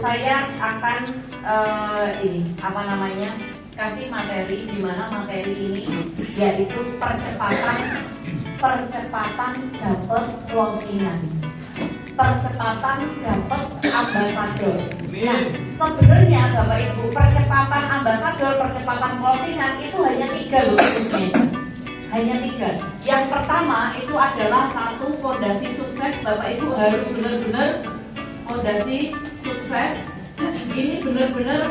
saya akan kasih materi, di mana materi ini yaitu percepatan dapat closingan, percepatan dapat ambasador. Nah, sebenarnya Bapak Ibu, percepatan ambasador, percepatan closingan itu hanya 3 loh khususnya. Hanya 3. Yang pertama itu adalah satu fondasi sukses. Bapak Ibu harus benar-benar fondasi sukses. Ini benar-benar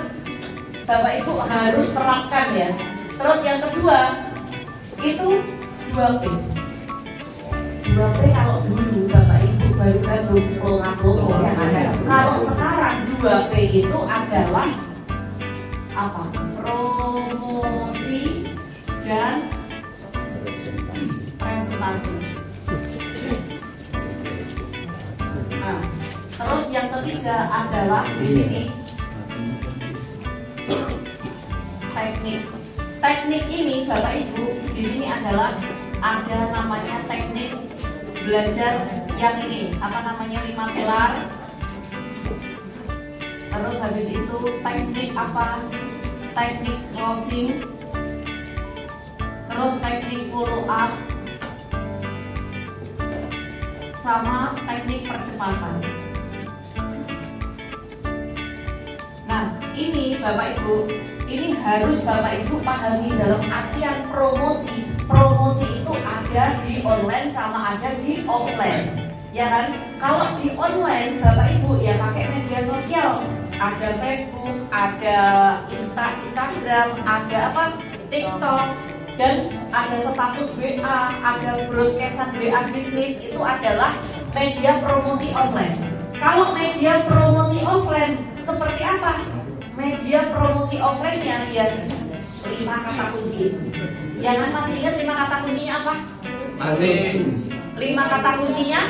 Bapak Ibu harus terapkan ya. Terus yang kedua itu 2P. 2P kalau dulu Bapak Ibu baru logo ya. Kalau sekarang 2P itu adalah apa? Promosi dan presentasi. Nah, terus yang ketiga adalah di sini teknik. Teknik ini Bapak Ibu di sini adalah ada namanya teknik belajar yang ini, 5 pilar. Terus habis itu teknik apa? Teknik closing. Terus teknik follow up sama teknik percepatan. Nah, ini Bapak Ibu, ini harus Bapak Ibu pahami dalam artian promosi. Promosi itu ada di online sama ada di offline. Ya kan? Kalau di online Bapak Ibu ya pakai media sosial. Ada Facebook, ada Instagram, ada TikTok, dan ada status WA, ada broadcastan WA bisnis. Itu adalah media promosi online. Kalau media promosi offline seperti apa? Media promosi offline-nya ya 5 kata kunci. Yang kan masih ingat 5 kata kuncinya apa? Masih. 5 kata kuncinya?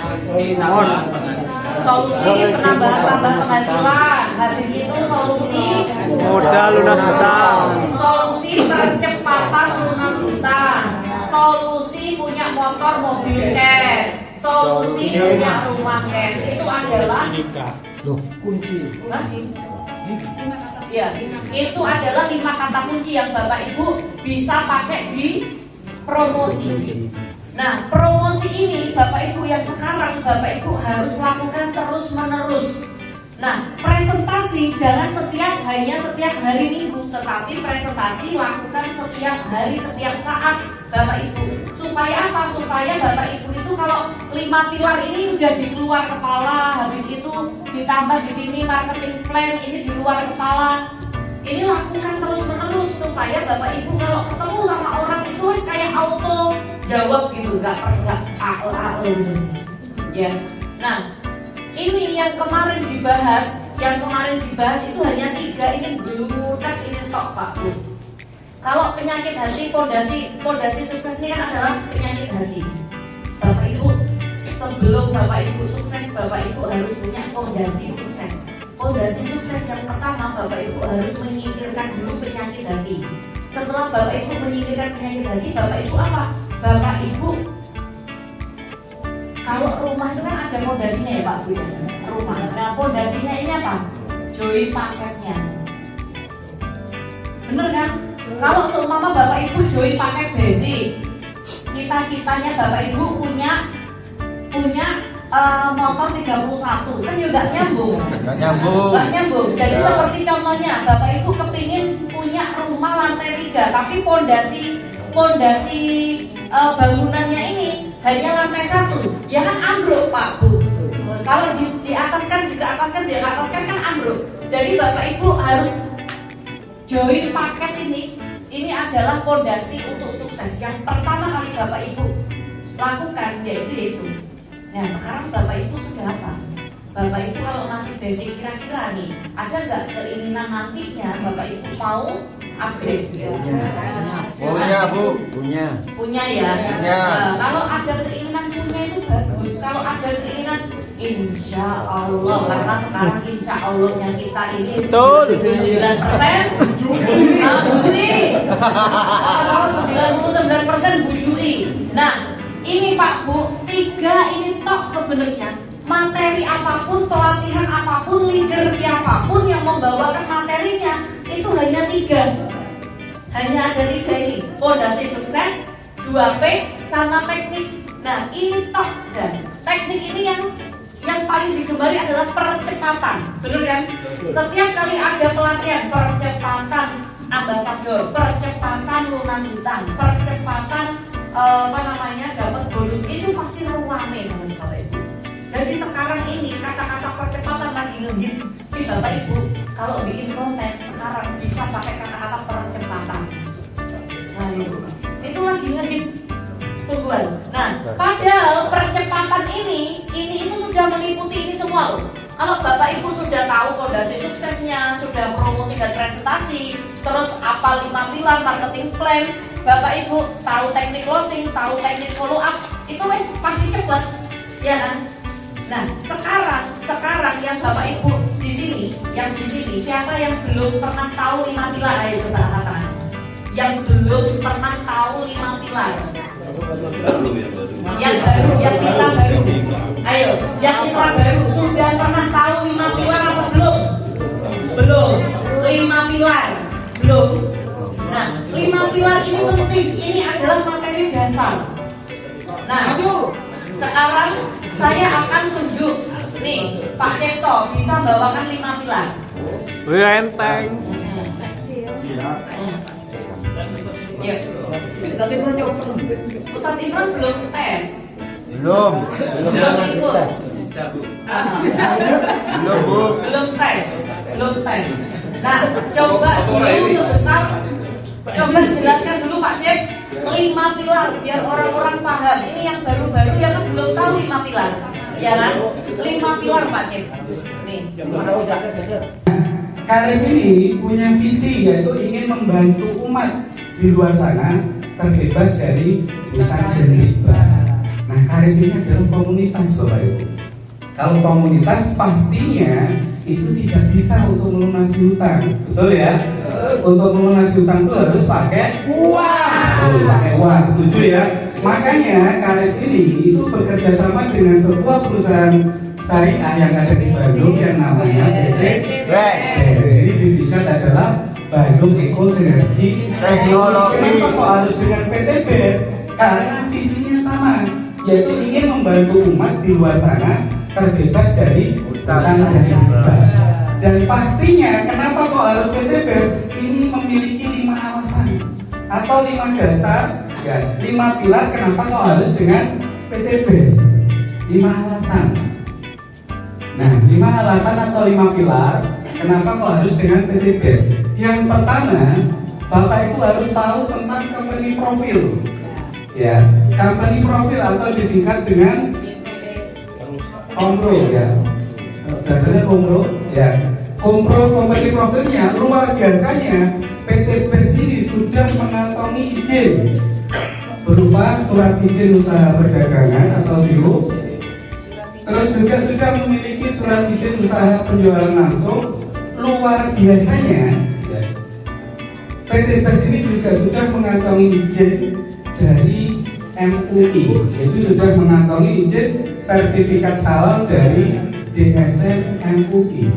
Solusi penambahan penghasilan. Habis itu solusi modal lunas utang. Solusi percepatan lunas utang. Solusi punya motor mobil cash. Solusi punya rumah cash. Itu adalah kunci. Ya, itu adalah 5 kata kunci yang Bapak Ibu bisa pakai di promosi. Nah, promosi ini Bapak Ibu yang sekarang Bapak Ibu harus lakukan terus menerus. Nah, presentasi jangan hanya setiap hari Minggu, tetapi presentasi lakukan setiap hari, setiap saat Bapak Ibu. Supaya apa? Supaya Bapak Ibu itu kalau 5 pilar ini udah di luar kepala, habis itu ditambah di sini marketing plan ini di luar kepala. Ini lakukan terus menerus supaya Bapak Ibu kalau ketemu sama orang itu kayak auto jawab gitu, nggak ya. Nah, ini yang kemarin dibahas itu hanya 3, ini belum mudah, ini tok Pak Bu. Kalau penyakit hati, pondasi sukses ini kan adalah penyakit hati. Bapak Ibu, sebelum Bapak Ibu sukses, Bapak Ibu harus punya pondasi sukses. Pondasi sukses yang pertama, Bapak Ibu harus menyingkirkan dulu penyakit hati. Setelah Bapak Ibu menyingkirkan penyakit hati, Bapak Ibu apa? Bapak Ibu, kalau rumah itu kan ada pondasinya ya Pak Bu. Rumah. Nah, pondasinya ini apa? Join paketnya. Bener kan? Kalau seumpama Bapak Ibu join paket basic, cita-citanya Bapak Ibu punya motor 31, kan juga nyambung. Nggak nyambung. Jadi seperti contohnya Bapak Ibu kepingin punya rumah lantai 3, tapi pondasi bangunannya ini hanya lantai 1, ya kan ambruk Pak Bu. Kalau di atas kan kan ambruk. Jadi Bapak Ibu harus join paket ini adalah pondasi untuk sukses. Yang pertama kali Bapak Ibu lakukan yaitu itu. Nah, sekarang Bapak Ibu sudah apa? Bapak Ibu kalau masih basic kira-kira nih, ada nggak keinginan nantinya Bapak Ibu mau upgrade? Punya Bu. Punya ya. Nah, kalau ada keinginan punya itu bagus. Kalau ada keinginan, insya Allah, karena sekarang insya Allahnya kita ini betul 99%. Bujuri. Kalau 99% bujuri. Nah, ini Pak Bu, 3 ini tok sebenarnya. Materi apapun, pelatihan apapun, leader siapa siapapun yang membawakan materinya itu hanya 3. Hanya ada 3 ini, fondasi sukses, 2P, sama teknik. Nah ini top, dan teknik ini yang paling digemari adalah percepatan, benar kan? Setiap kali ada pelatihan percepatan ambasador, percepatan lunas hutang, percepatan dapat bonus, itu pasti rame teman-teman Ibu. Jadi sekarang ini kata-kata percepatan lagi ngehit. Bapak Ibu kalau bikin konten sekarang bisa pakai kata-kata percepatan. Nah itu lagi ngehit. Tungguan. Nah, padahal percepatan ini itu sudah meliputi ini semua loh. Kalau Bapak Ibu sudah tahu fondasi suksesnya, sudah promosi dan presentasi, terus apa 5 pilar marketing plan, Bapak Ibu tahu teknik closing, tahu teknik follow up, itu pasti cepat, ya kan? Nah, sekarang yang Bapak Ibu di sini, siapa yang belum pernah tahu 5 pilar? Ayo coba angkat tangan. Yang belum pernah tahu 5 pilar. Yang baru, yang pilar baru. Ayo, yang pilar baru sudah pernah tahu 5 pilar apa belum? Belum. 5 pilar belum. Nah, 5 pilar ini penting. Ini adalah materi dasar. Nah, sekarang saya akan tunjuk nih Pak Cipto bisa bawakan 5 pilar. Wih enteng. Ya. Ustaz Imran belum tes. Belum. Belum ikut. Belum, Bu. Belum tes. Nah, coba dulu sebentar. Coba jelaskan dulu Pak Cip 5 pilar biar orang-orang paham. Ini yang baru-baru yang kan belum tahu 5 pilar. Ya kan? 5 pilar Pak Cip. Nih. Karim ini punya visi yaitu ingin membantu umat di luar sana terbebas dari hutang dan riba. Nah, Karim ini adalah komunitas Bapak Ibu. Kalau komunitas pastinya itu tidak bisa untuk melunasi hutang, betul ya? Untuk melunasi hutang itu harus pakai uang. Pakai uang, setuju ya? Makanya Karim ini itu bekerja sama dengan sebuah perusahaan syariah yang ada di Bandung yang namanya PT. Jadi disingkat adalah Bandung Eko Sinergi Teknologi. Kenapa kok harus dengan PT BES? Karena visinya sama, yaitu ingin membantu umat di luar sana terbebas dari hutang dan riba. Dan pastinya kenapa kok harus PT BES? Ini memiliki 5 alasan atau 5 dasar, ya, 5 pilar kenapa kok harus dengan PT BES. 5 alasan. Nah, 5 alasan atau 5 pilar kenapa kok harus dengan PT BES? Yang pertama, Bapak Ibu harus tahu tentang company profil. Ya, company profil atau disingkat dengan KOMPRO ya. Biasanya KOMPRO ya. KOMPRO company profilnya luar biasanya PT BES ini sudah mengantongi izin berupa surat izin usaha perdagangan atau SIU. Terus juga sudah memiliki surat izin usaha penjualan langsung. Luar biasanya PT BES ini juga sudah mengantongi izin dari MUI, yaitu sudah mengantongi izin sertifikat halal dari DSM MUI.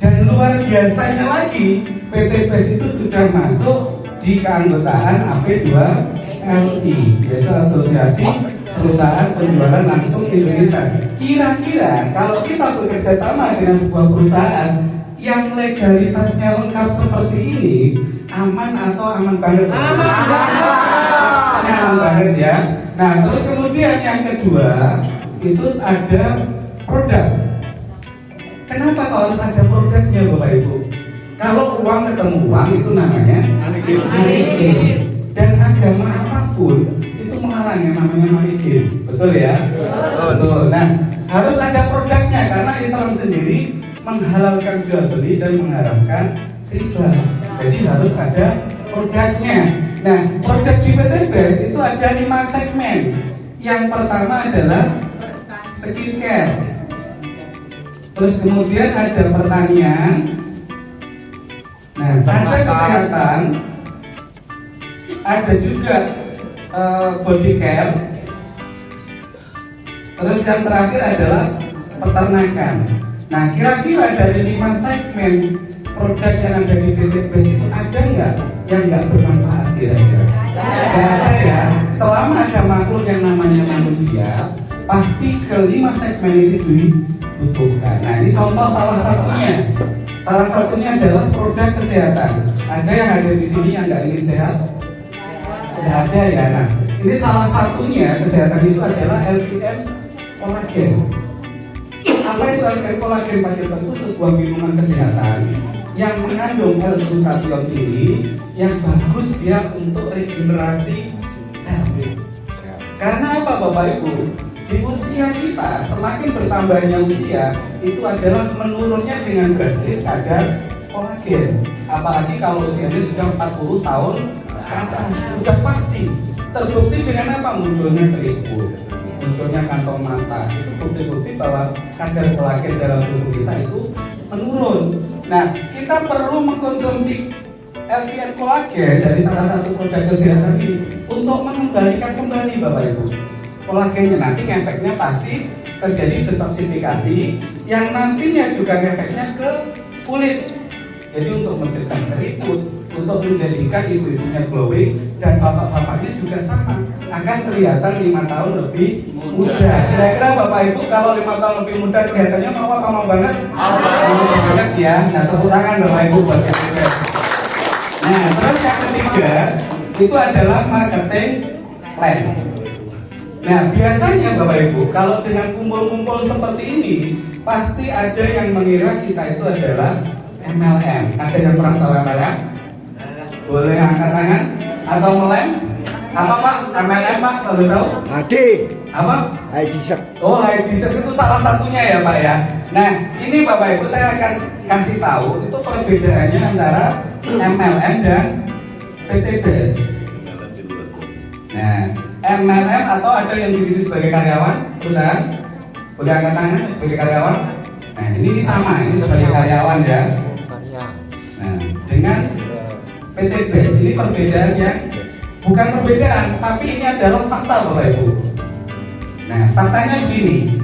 Dan luar biasanya lagi, PT BES itu sudah masuk di keanggotaan AP2LI, yaitu Asosiasi Perusahaan Penjualan Langsung Indonesia. Kira-kira kalau kita bekerja sama dengan sebuah perusahaan yang legalitasnya lengkap seperti ini, aman atau aman banget? Aman banget ya. Nah, terus kemudian yang kedua itu ada produk. Kenapa kok harus ada produknya Bapak Ibu? Kalau uang ketemu uang itu namanya money. Dan agama apapun itu melarang yang namanya money. Betul ya? Betul. Nah, harus ada produknya karena Islam sendiri menghalalkan jual beli dan mengharamkan riba. Jadi harus ada produknya. Nah, produk di PT BES itu ada 5 segmen. Yang pertama adalah skincare. Terus kemudian ada pertanian. Nah, ada kesehatan. Ada juga body care. Terus yang terakhir adalah peternakan. Nah, kira-kira dari 5 segmen produk yang ada di PT Best itu ada nggak yang nggak bermanfaat kira-kira? Nggak ada ya. Selama ada makhluk yang namanya manusia, pasti ke-5 segmen itu dibutuhkan. Nah, ini contoh salah satunya. Salah satunya adalah produk kesehatan. Ada yang ada di sini yang nggak ingin sehat? Tidak ada ya. Nah, ini salah satunya kesehatan itu adalah LVM kolagen. Apa itu LVM kolagen? Pak itu sebuah minuman kesehatan yang mengandung L-glutathione tinggi yang bagus dia untuk regenerasi sel. Karena apa Bapak Ibu? Di usia kita semakin bertambahnya usia itu adalah menurunnya dengan drastis kadar kolagen. Apalagi kalau usianya sudah 40 tahun ke atas, sudah pasti terbukti dengan apa? Munculnya keriput, munculnya kantong mata. Itu bukti-bukti bahwa kadar kolagen dalam tubuh kita itu menurun. Nah, kita perlu mengkonsumsi LVM kolagen dari salah satu produk kesehatan ini untuk mengembalikan kembali Bapak Ibu kolagennya. Nanti efeknya pasti terjadi detoksifikasi yang nantinya juga efeknya ke kulit. Jadi untuk mencegah keriput, untuk menjadikan ibu-ibunya glowing dan bapak-bapaknya juga sama, akan kelihatan 5 tahun lebih muda. Kira-kira Bapak Ibu kalau 5 tahun lebih muda kelihatannya mau apa? Mau banget? Mau banget ya. Nah, tepuk tangan Bapak Ibu buat yang muda. Nah, terus yang ketiga itu adalah marketing plan. Nah, biasanya Bapak Ibu kalau dengan kumpul-kumpul seperti ini pasti ada yang mengira kita itu adalah MLM. Ada yang pernah tahu MLM? Boleh angkat tangan atau melem? Apa Pak? MLM Pak? Kalau tahu? Apa? ID-Set. Oh, ID-Set itu salah satunya ya Pak ya. Nah, ini Bapak Ibu saya akan kasih tahu itu perbedaannya antara MLM dan PT Best. Nah, MLM atau ada yang di sini sebagai karyawan perusahaan? Boleh angkat tangan sebagai karyawan? Nah, ini sama, ini sebagai karyawan ya. Nah, dengan PT Best ini perbedaan yang bukan perbedaan, tapi ini adalah fakta Bapak Ibu. Nah, faktanya begini.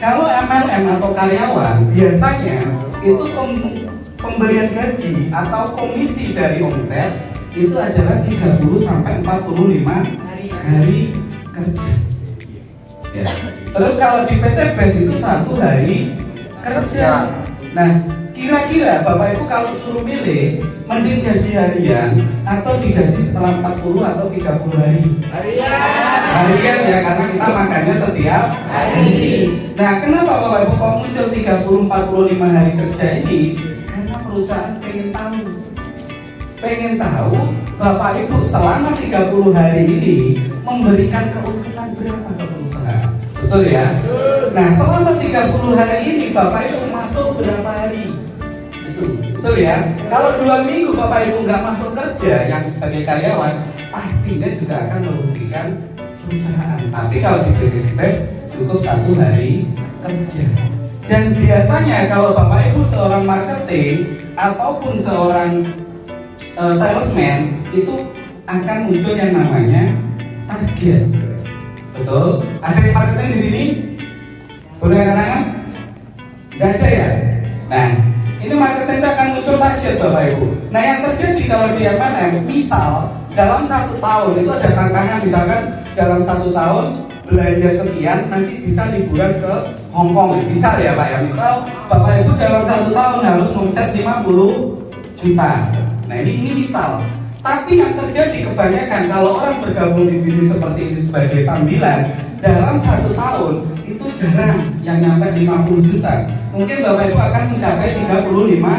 Kalau MLM atau karyawan biasanya itu pemberian gaji atau komisi dari omset itu adalah 30 sampai 45 hari kerja. Ya. Terus kalau di PT Best itu 1 hari kerja. Nah, kira-kira Bapak Ibu kalau suruh milih mending gaji harian atau digaji setelah 40 atau 30 hari? Harian ya, karena kita makannya setiap hari. Nah, kenapa Bapak Ibu kok muncul 30-45 hari kerja ini? Karena perusahaan pengen tahu Bapak Ibu selama 30 hari ini memberikan keuntungan berapa ke perusahaan. Betul ya? Nah, selama 30 hari ini Bapak Ibu masuk berapa hari? Betul ya? Kalau 2 minggu Bapak Ibu nggak masuk kerja yang sebagai karyawan, pastinya juga akan merugikan perusahaan. Tapi kalau di PT Best cukup 1 hari kerja. Dan biasanya kalau Bapak Ibu seorang marketing ataupun seorang salesman itu akan muncul yang namanya target. Betul? Ada yang marketing di sini? Boleh katakan? Nggak ada ya? Nah, ini marketing itu akan muncul target Bapak Ibu. Nah, yang terjadi kalau di MLM, misal dalam 1 tahun itu ada tantangan, misalkan dalam 1 tahun belanja sekian, nanti bisa liburan ke Hongkong. Misal ya Pak ya, misal Bapak Ibu dalam 1 tahun harus omset 50 juta. Nah, ini misal. Tapi yang terjadi kebanyakan kalau orang bergabung di bisnis seperti ini sebagai sambilan, dalam 1 tahun itu jarang yang nyampe 50 juta. Mungkin Bapak Ibu akan mencapai 35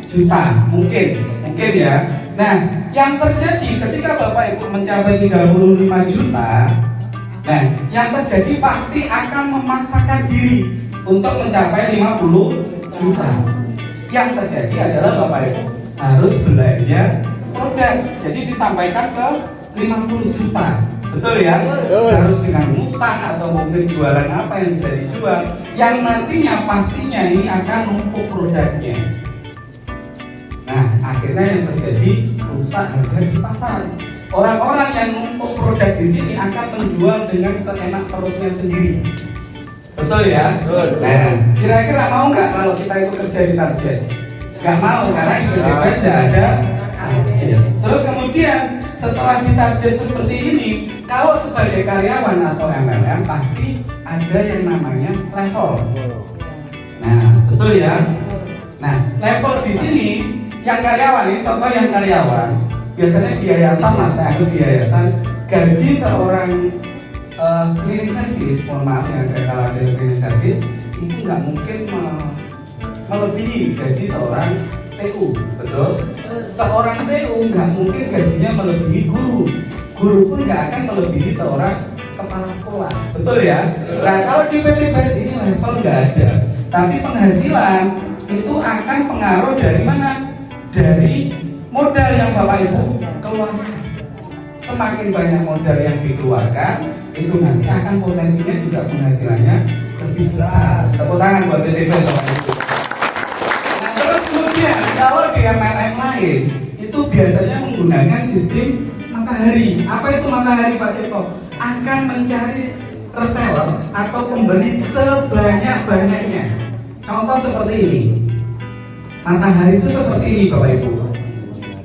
juta. Mungkin ya. Nah, yang terjadi ketika Bapak Ibu mencapai 35 juta, nah, yang terjadi pasti akan memaksakan diri untuk mencapai 50 juta. Yang terjadi adalah Bapak Ibu harus belanja produk. Jadi disampaikan ke 50 juta. Betul ya? Harus dengan ngutang atau mungkin jualan apa yang bisa dijual, yang nantinya pastinya ini akan numpuk produknya. Nah, akhirnya yang terjadi rusak harga di pasar. Orang-orang yang numpuk produk di sini akan menjual dengan seenak perutnya sendiri. Betul ya? Betul. Nah, kira-kira mau nggak kalau kita itu kerja di target? Nggak mau, karena di PTBS tidak ada target. Terus kemudian setelah di target seperti ini, kalau sebagai karyawan atau MLM pasti ada yang namanya level. Nah, betul ya? Nah, level di sini yang karyawan ini, contoh yang karyawan biasanya di yayasan, lah saya anggap di yayasan, gaji seorang cleaning service, mohon maaf yang kalah dari cleaning service itu nggak mungkin melebihi gaji seorang TU, betul? Seorang TU nggak mungkin gajinya melebihi guru, guru pun nggak akan melebihi seorang kepala sekolah, betul ya? Nah, kalau di PTBS ini level nggak ada, tapi penghasilan itu akan pengaruh dari mana? Dari modal yang Bapak Ibu keluarkan. Semakin banyak modal yang dikeluarkan, itu nanti akan potensinya juga penghasilannya lebih besar. Tepuk tangan buat PTBS Bapak Ibu. Nah, terus kemudian kalau di MLM lain itu biasanya menggunakan sistem matahari. Apa itu matahari Pak Ceko? Akan mencari reseller atau pembeli sebanyak-banyaknya. Contoh seperti ini. Matahari itu seperti ini Bapak Ibu.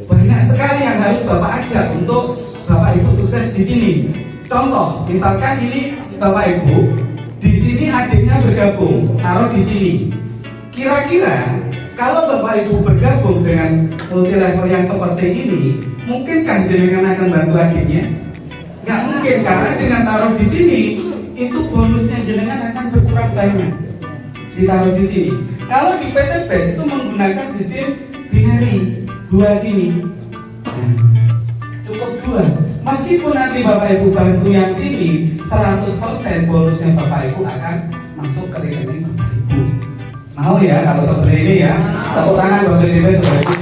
Banyak sekali yang harus Bapak ajak untuk Bapak Ibu sukses di sini. Contoh, misalkan ini Bapak Ibu, di sini adiknya bergabung, taruh di sini. Kira-kira kalau Bapak Ibu bergabung dengan multi level yang seperti ini, mungkinkah jenengan akan bantu adiknya? Nggak mungkin, karena dengan taruh di sini, itu bonusnya jenengan akan berkurang banyak. Ditaruh di sini. Kalau di PTBS itu menggunakan sistem binary, 2 gini. Cukup 2. Meskipun nanti Bapak Ibu bantu yang sini, 100% bonusnya Bapak Ibu akan masuk ke rekening Bapak Ibu. Mau ya kalau seperti ini ya? Tepuk tangan buat PTBS Bapak Ibu.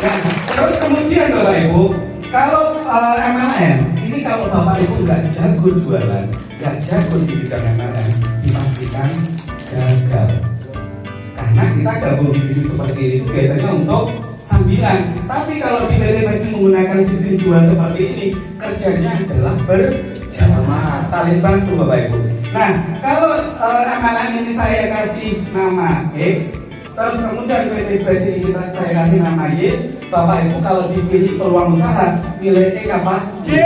Nah, terus kemudian Bapak Ibu, kalau MLM, ini kalau Bapak Ibu nggak jago jualan, nggak jago di bidang MLM, dipastikan gagal. Karena kita gabung di bisnis seperti ini itu biasanya untuk sambilan. Tapi kalau di PTBS menggunakan sistem jual seperti ini, kerjanya adalah berjamaah, saling bantu Bapak Ibu. Nah, kalau MLM ini saya kasih nama X, terus kemudian PTBS ini saya kasih nama Y, Bapak Ibu kalau dipilih peluang usaha, nilai X apa? Y.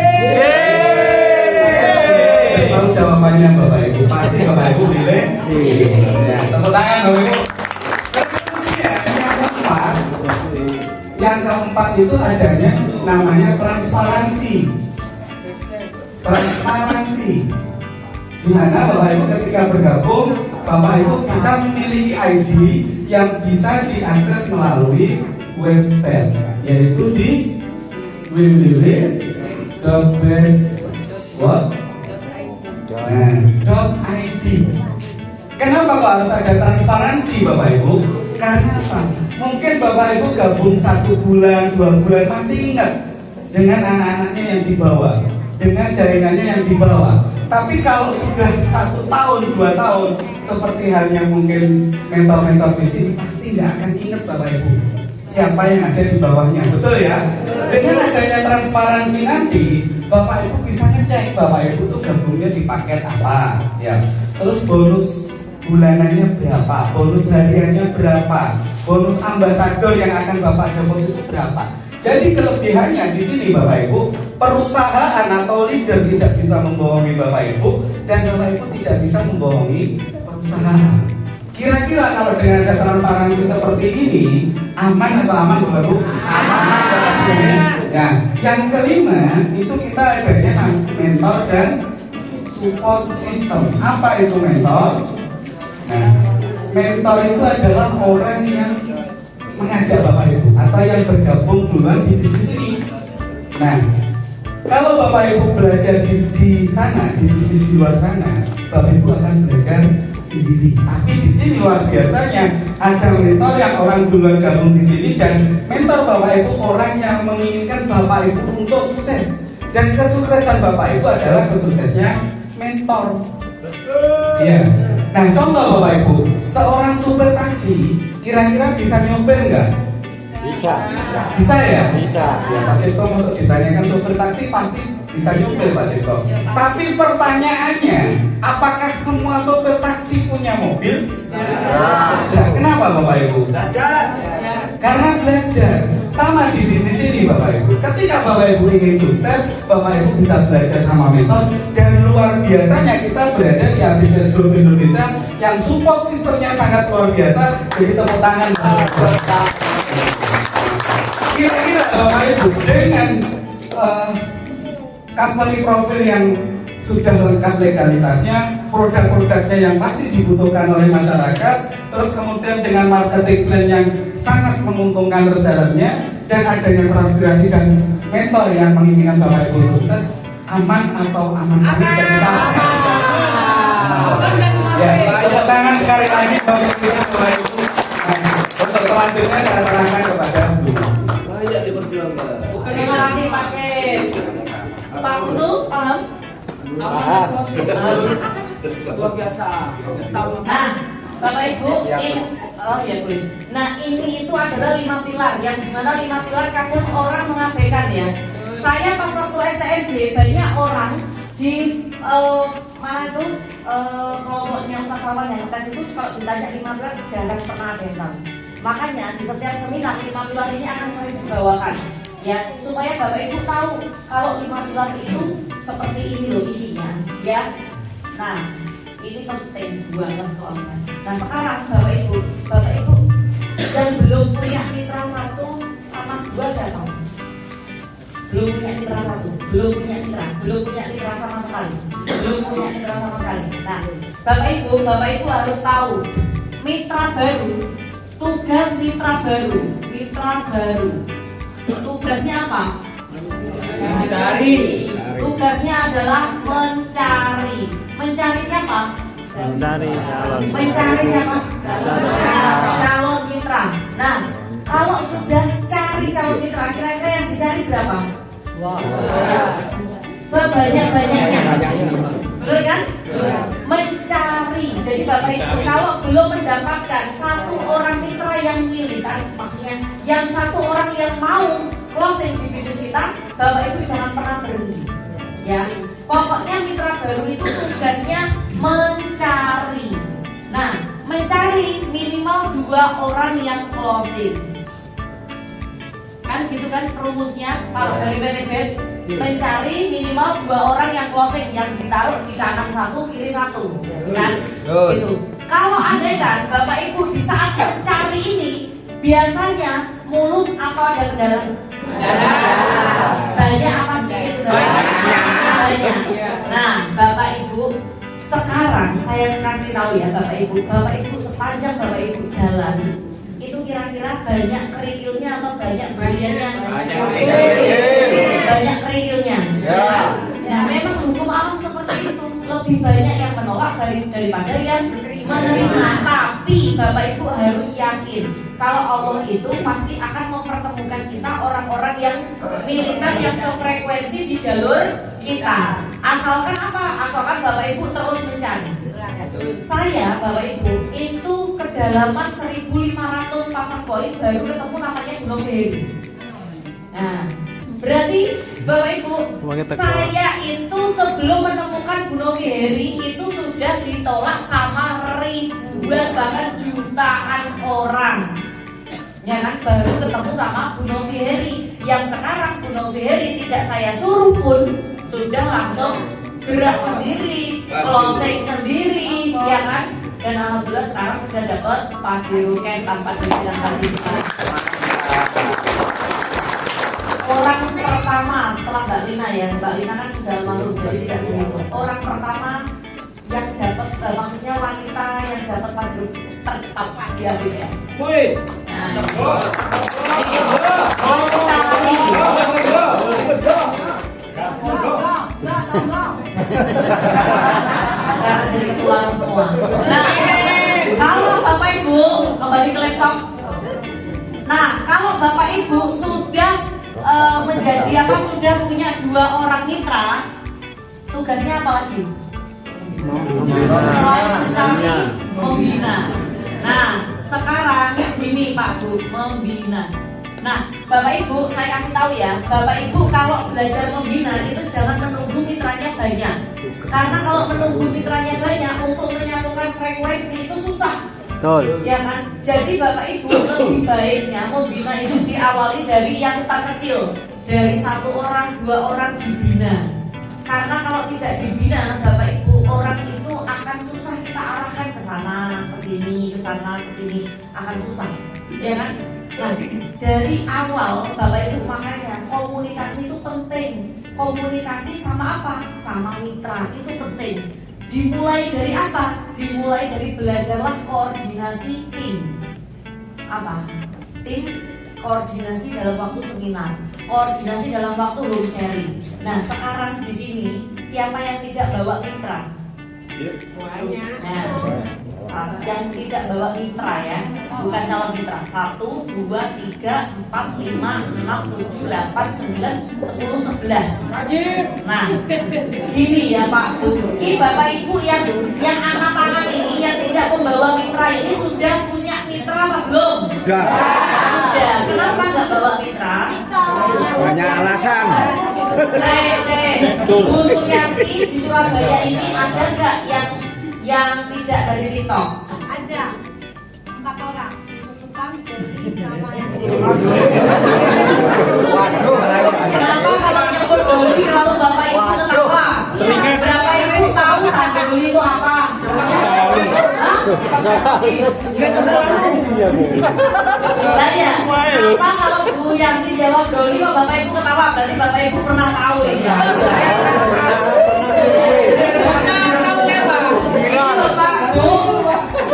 Tahu jawabannya Bapak Ibu, pasti Bapak Ibu pilih Y. Ya, tepuk tangan Bapak Ibu. Yang keempat itu adanya namanya transparansi. Transparansi. Di mana Bapak Ibu ketika bergabung, Bapak Ibu bisa memiliki ID yang bisa diakses melalui website, yaitu di www.bestword.id. Kenapa kok harus ada transparansi Bapak Ibu? Karena apa? Mungkin Bapak Ibu gabung 1 bulan, 2 bulan masih ingat dengan anak-anaknya yang dibawa, dengan jaringannya yang dibawa. Tapi kalau sudah 1 tahun, 2 tahun, seperti halnya mungkin mentor-mentor di sini, pasti nggak akan ingat Bapak Ibu siapa yang ada di bawahnya, betul ya? Dengan adanya transparansi nanti, Bapak Ibu bisa ngecek Bapak Ibu tuh gabungnya di paket apa, ya. Terus bonus bulanannya berapa, bonus hariannya berapa, bonus ambasador yang akan Bapak dapat itu berapa. Jadi kelebihannya di sini Bapak Ibu, perusahaan atau leader tidak bisa membohongi Bapak Ibu, dan Bapak Ibu tidak bisa membohongi perusahaan. Kira-kira kalau dengan ada transparansi seperti ini, aman atau aman Bapak Ibu? Aman. Nah, yang kelima itu kita adanya mentor dan support system. Apa itu mentor? Nah, mentor itu adalah orang yang mengajak Bapak Ibu atau yang bergabung duluan di bisnis ini. Nah, kalau Bapak Ibu belajar di sana, di bisnis di luar sana, Bapak Ibu akan belajar sendiri. Tapi di sini luar biasanya ada mentor yang orang duluan gabung di sini, dan mentor Bapak Ibu orang yang menginginkan Bapak Ibu untuk sukses. Dan kesuksesan Bapak Ibu adalah kesuksesnya mentor. Iya. Nah, contoh Bapak Ibu, seorang supir taksi kira-kira bisa nyopir nggak? Bisa. Bisa ya? Bisa. Ya, pasti itu masuk ditanyakan supir taksi pasti bisa nyupir Pak Cipto. Tapi pertanyaannya, apakah semua sopir taksi punya mobil? Tidak. Kenapa Bapak Ibu? Karena belajar. Sama di bisnis ini Bapak Ibu. Ketika Bapak Ibu ingin sukses, Bapak Ibu bisa belajar sama mentor. Dan luar biasanya kita berada di ABCS Group Indonesia yang support sistemnya sangat luar biasa. Jadi tepuk tangan. Kira-kira Bapak Ibu dengan company profil yang sudah lengkap legalitasnya, produk-produknya yang pasti dibutuhkan oleh masyarakat, terus kemudian dengan marketing plan yang sangat menguntungkan resellernya, dan adanya transparansi dan mentor yang menginginkan Bapak Ibu sukses, aman atau aman? Ya, tepuk tangan sekali lagi bagi kita Bapak Ibu. Untuk selanjutnya saya serahkan kepada Bu. Terima kasih Pak Cip. Pak Kusu, paham? Luar biasa. Nah, Bapak Ibu, nah ini itu adalah 5 pilar, yang dimana 5 pilar kadang orang mengabaikan ya. Saya pas waktu STMJ banyak orang di mana itu kelompoknya Ustaz Lawan yang tes itu kalau ditanya 5 pilar jarang pernah ada yang tahu. Makanya di setiap seminar 5 pilar ini akan sering dibawakan ya, supaya Bapak Ibu tahu kalau 5 pilar itu seperti ini loh isinya ya. Nah, ini penting banget soalnya. Nah sekarang Bapak Ibu yang belum punya mitra 1 sama 2 saya tahu. Belum punya mitra 1, belum punya mitra sama sekali, belum punya mitra sama sekali. Nah, Bapak Ibu harus tahu mitra baru, tugas mitra baru, tugasnya apa? Mencari. Tugasnya adalah mencari. Mencari siapa? Mencari calon. Mencari siapa? Calon mitra. Nah, kalau sudah cari calon mitra, kira-kira yang dicari berapa? Sebanyak-banyaknya. Betul kan? Mencari. Jadi Bapak Ibu kalau belum mendapatkan 1 orang mitra yang militan, maksudnya yang 1 orang yang mau closing di bisnis kita, Bapak Ibu jangan pernah berhenti. Ya, pokoknya mitra baru itu tugasnya mencari. Nah, mencari minimal 2 orang yang closing. Kan gitu kan rumusnya kalau dari manifest, mencari minimal 2 orang yang closing, yang ditaruh di kanan 1, kiri 1, kan? Gitu. Kalau andai kan Bapak Ibu di saat mencari ini biasanya mulus atau ada kendala? Banyak apa sedikit kendala? Banyak. Nah, Bapak Ibu, sekarang saya kasih tahu ya Bapak Ibu sepanjang Bapak Ibu jalan itu kira-kira banyak kerikilnya atau banyak berliannya? Banyak kerikilnya. Nah, memang hukum alam seperti itu, lebih banyak yang menolak daripada yang menerima. Tapi Bapak Ibu harus yakin kalau Allah itu pasti akan mempertemukan kita orang-orang yang militan, yang sefrekuensi di jalur kita. Asalkan apa? Asalkan Bapak Ibu terus mencari. Saya Bapak Ibu itu kedalaman 1.500 pasang poin baru ketemu namanya Gunung Heri. Nah, berarti Bapak Ibu, saya itu sebelum menemukan Gunung Heri itu sudah ditolak sama ribuan bahkan jutaan orang. Ya kan, baru ketemu sama Gunung Heri. Yang sekarang Gunung Heri tidak saya suruh pun sudah langsung gerak sendiri, closing sendiri, ya kan? Dan alhamdulillah sekarang sudah dapat Pajiruken tanpa dibilang tadi. Orang pertama setelah Mbak Lina ya, Mbak Lina kan sudah almarhum jadi tidak segitu. Orang pertama yang dapat, maksudnya wanita yang dapat Pajiruken tercepat di ABCS. Karena jadi ketularan semua. Nah, kalau Bapak Ibu kembali ke laptop. Nah, kalau Bapak Ibu sudah menjadi apa, sudah punya 2 orang mitra, tugasnya apa lagi? Mencari, membina. Nah, sekarang ini Pak Bu, membina. Nah, Bapak Ibu, saya kasih tahu ya, Bapak Ibu kalau belajar membina itu jangan menunggu mitranya banyak. Karena kalau menunggu mitranya banyak untuk menyatukan frekuensi itu susah. Betul. Ya kan? Jadi Bapak Ibu lebih baiknya membina itu diawali dari yang terkecil, dari 1 orang, 2 orang dibina. Karena kalau tidak dibina, Bapak Ibu, orang itu akan susah kita arahkan ke sana, ke sini, ke sana, ke sini, akan susah. Ya kan? Nah, dari awal Bapak Ibu makanya komunikasi itu penting. Komunikasi sama apa? Sama mitra itu penting. Dimulai dari apa? Dimulai dari belajarlah koordinasi tim. Apa? Tim koordinasi dalam waktu seminar, koordinasi dalam waktu home sharing. Nah, sekarang di sini siapa yang tidak bawa mitra? Nah, yang tidak bawa mitra ya, bukan calon mitra. 1, 2, 3, 4, 5, 6, 7, 8, 9, 10, 11. Nah, gini ya Pak Bu. Ini Bapak Ibu yang angkat tangan ini, yang tidak membawa mitra ini sudah punya mitra apa belum? Enggak. Sudah. Kenapa nggak bawa mitra? Banyak alasan. Bu Suyanti di Surabaya ini ada nggak yang tidak dari TikTok? Ada 4 orang. Tukang dari sama yang Kenapa kalau nyebut Doli kalau Bapak Ibu ketawa? Berapa Ibu tahu tanda Doli itu apa? Lah ya, kenapa kalau Bu Yanti jawab Doli kok Bapak Ibu ketawa? Berarti Bapak Ibu pernah tahu ya?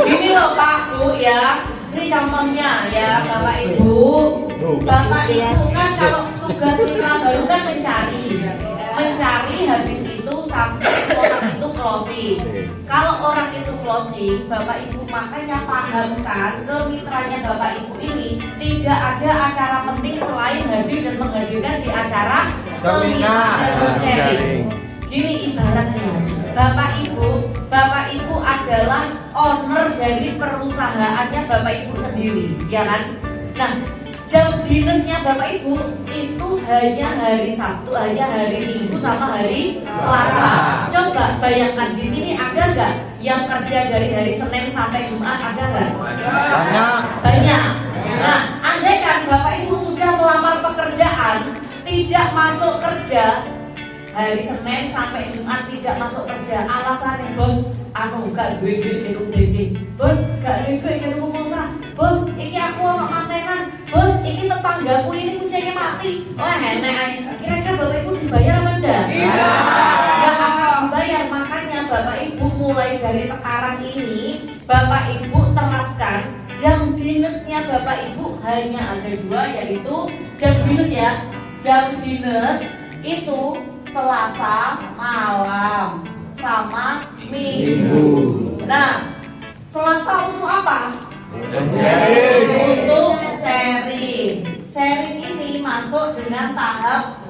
Ini loh Pak Bu ya. Ini contohnya ya Bapak Ibu. Bapak Ibu kan kalau tugas mitra baru kan mencari habis itu sampai orang itu closing. Kalau orang itu closing, Bapak Ibu makanya pahamkan ke mitranya Bapak Ibu ini tidak ada acara penting selain hadir dan menghadirkan di acara seminar dan sharing. Gini ibaratnya, Bapak Ibu adalah owner dari perusahaannya Bapak Ibu sendiri, ya kan? Nah, jam dinasnya Bapak Ibu itu hanya hari Sabtu, hanya hari Minggu sama hari Selasa. Coba bayangkan di sini ada nggak yang kerja dari hari Senin sampai Jumat, ada nggak? Banyak. Nah, andai kan Bapak Ibu sudah melamar pekerjaan, tidak masuk kerja hari Senin sampai Jumat tidak masuk kerja, alasannya bos, gak duit itu bensin, bos, gak duit itu pulsa, bos, ini aku mau mantenan, bos, ini tetanggaku ini kucingnya mati, wah enak, kira-kira Bapak Ibu dibayar apa enggak? Gak akan dibayar, makanya Bapak Ibu mulai dari sekarang ini, Bapak Ibu terapkan jam dinasnya Bapak Ibu hanya ada 2, yaitu jam dinas ya, jam dinas itu Selasa malam sama Minggu. Nah, Selasa untuk apa? Untuk sharing. Sharing ini masuk dengan tahap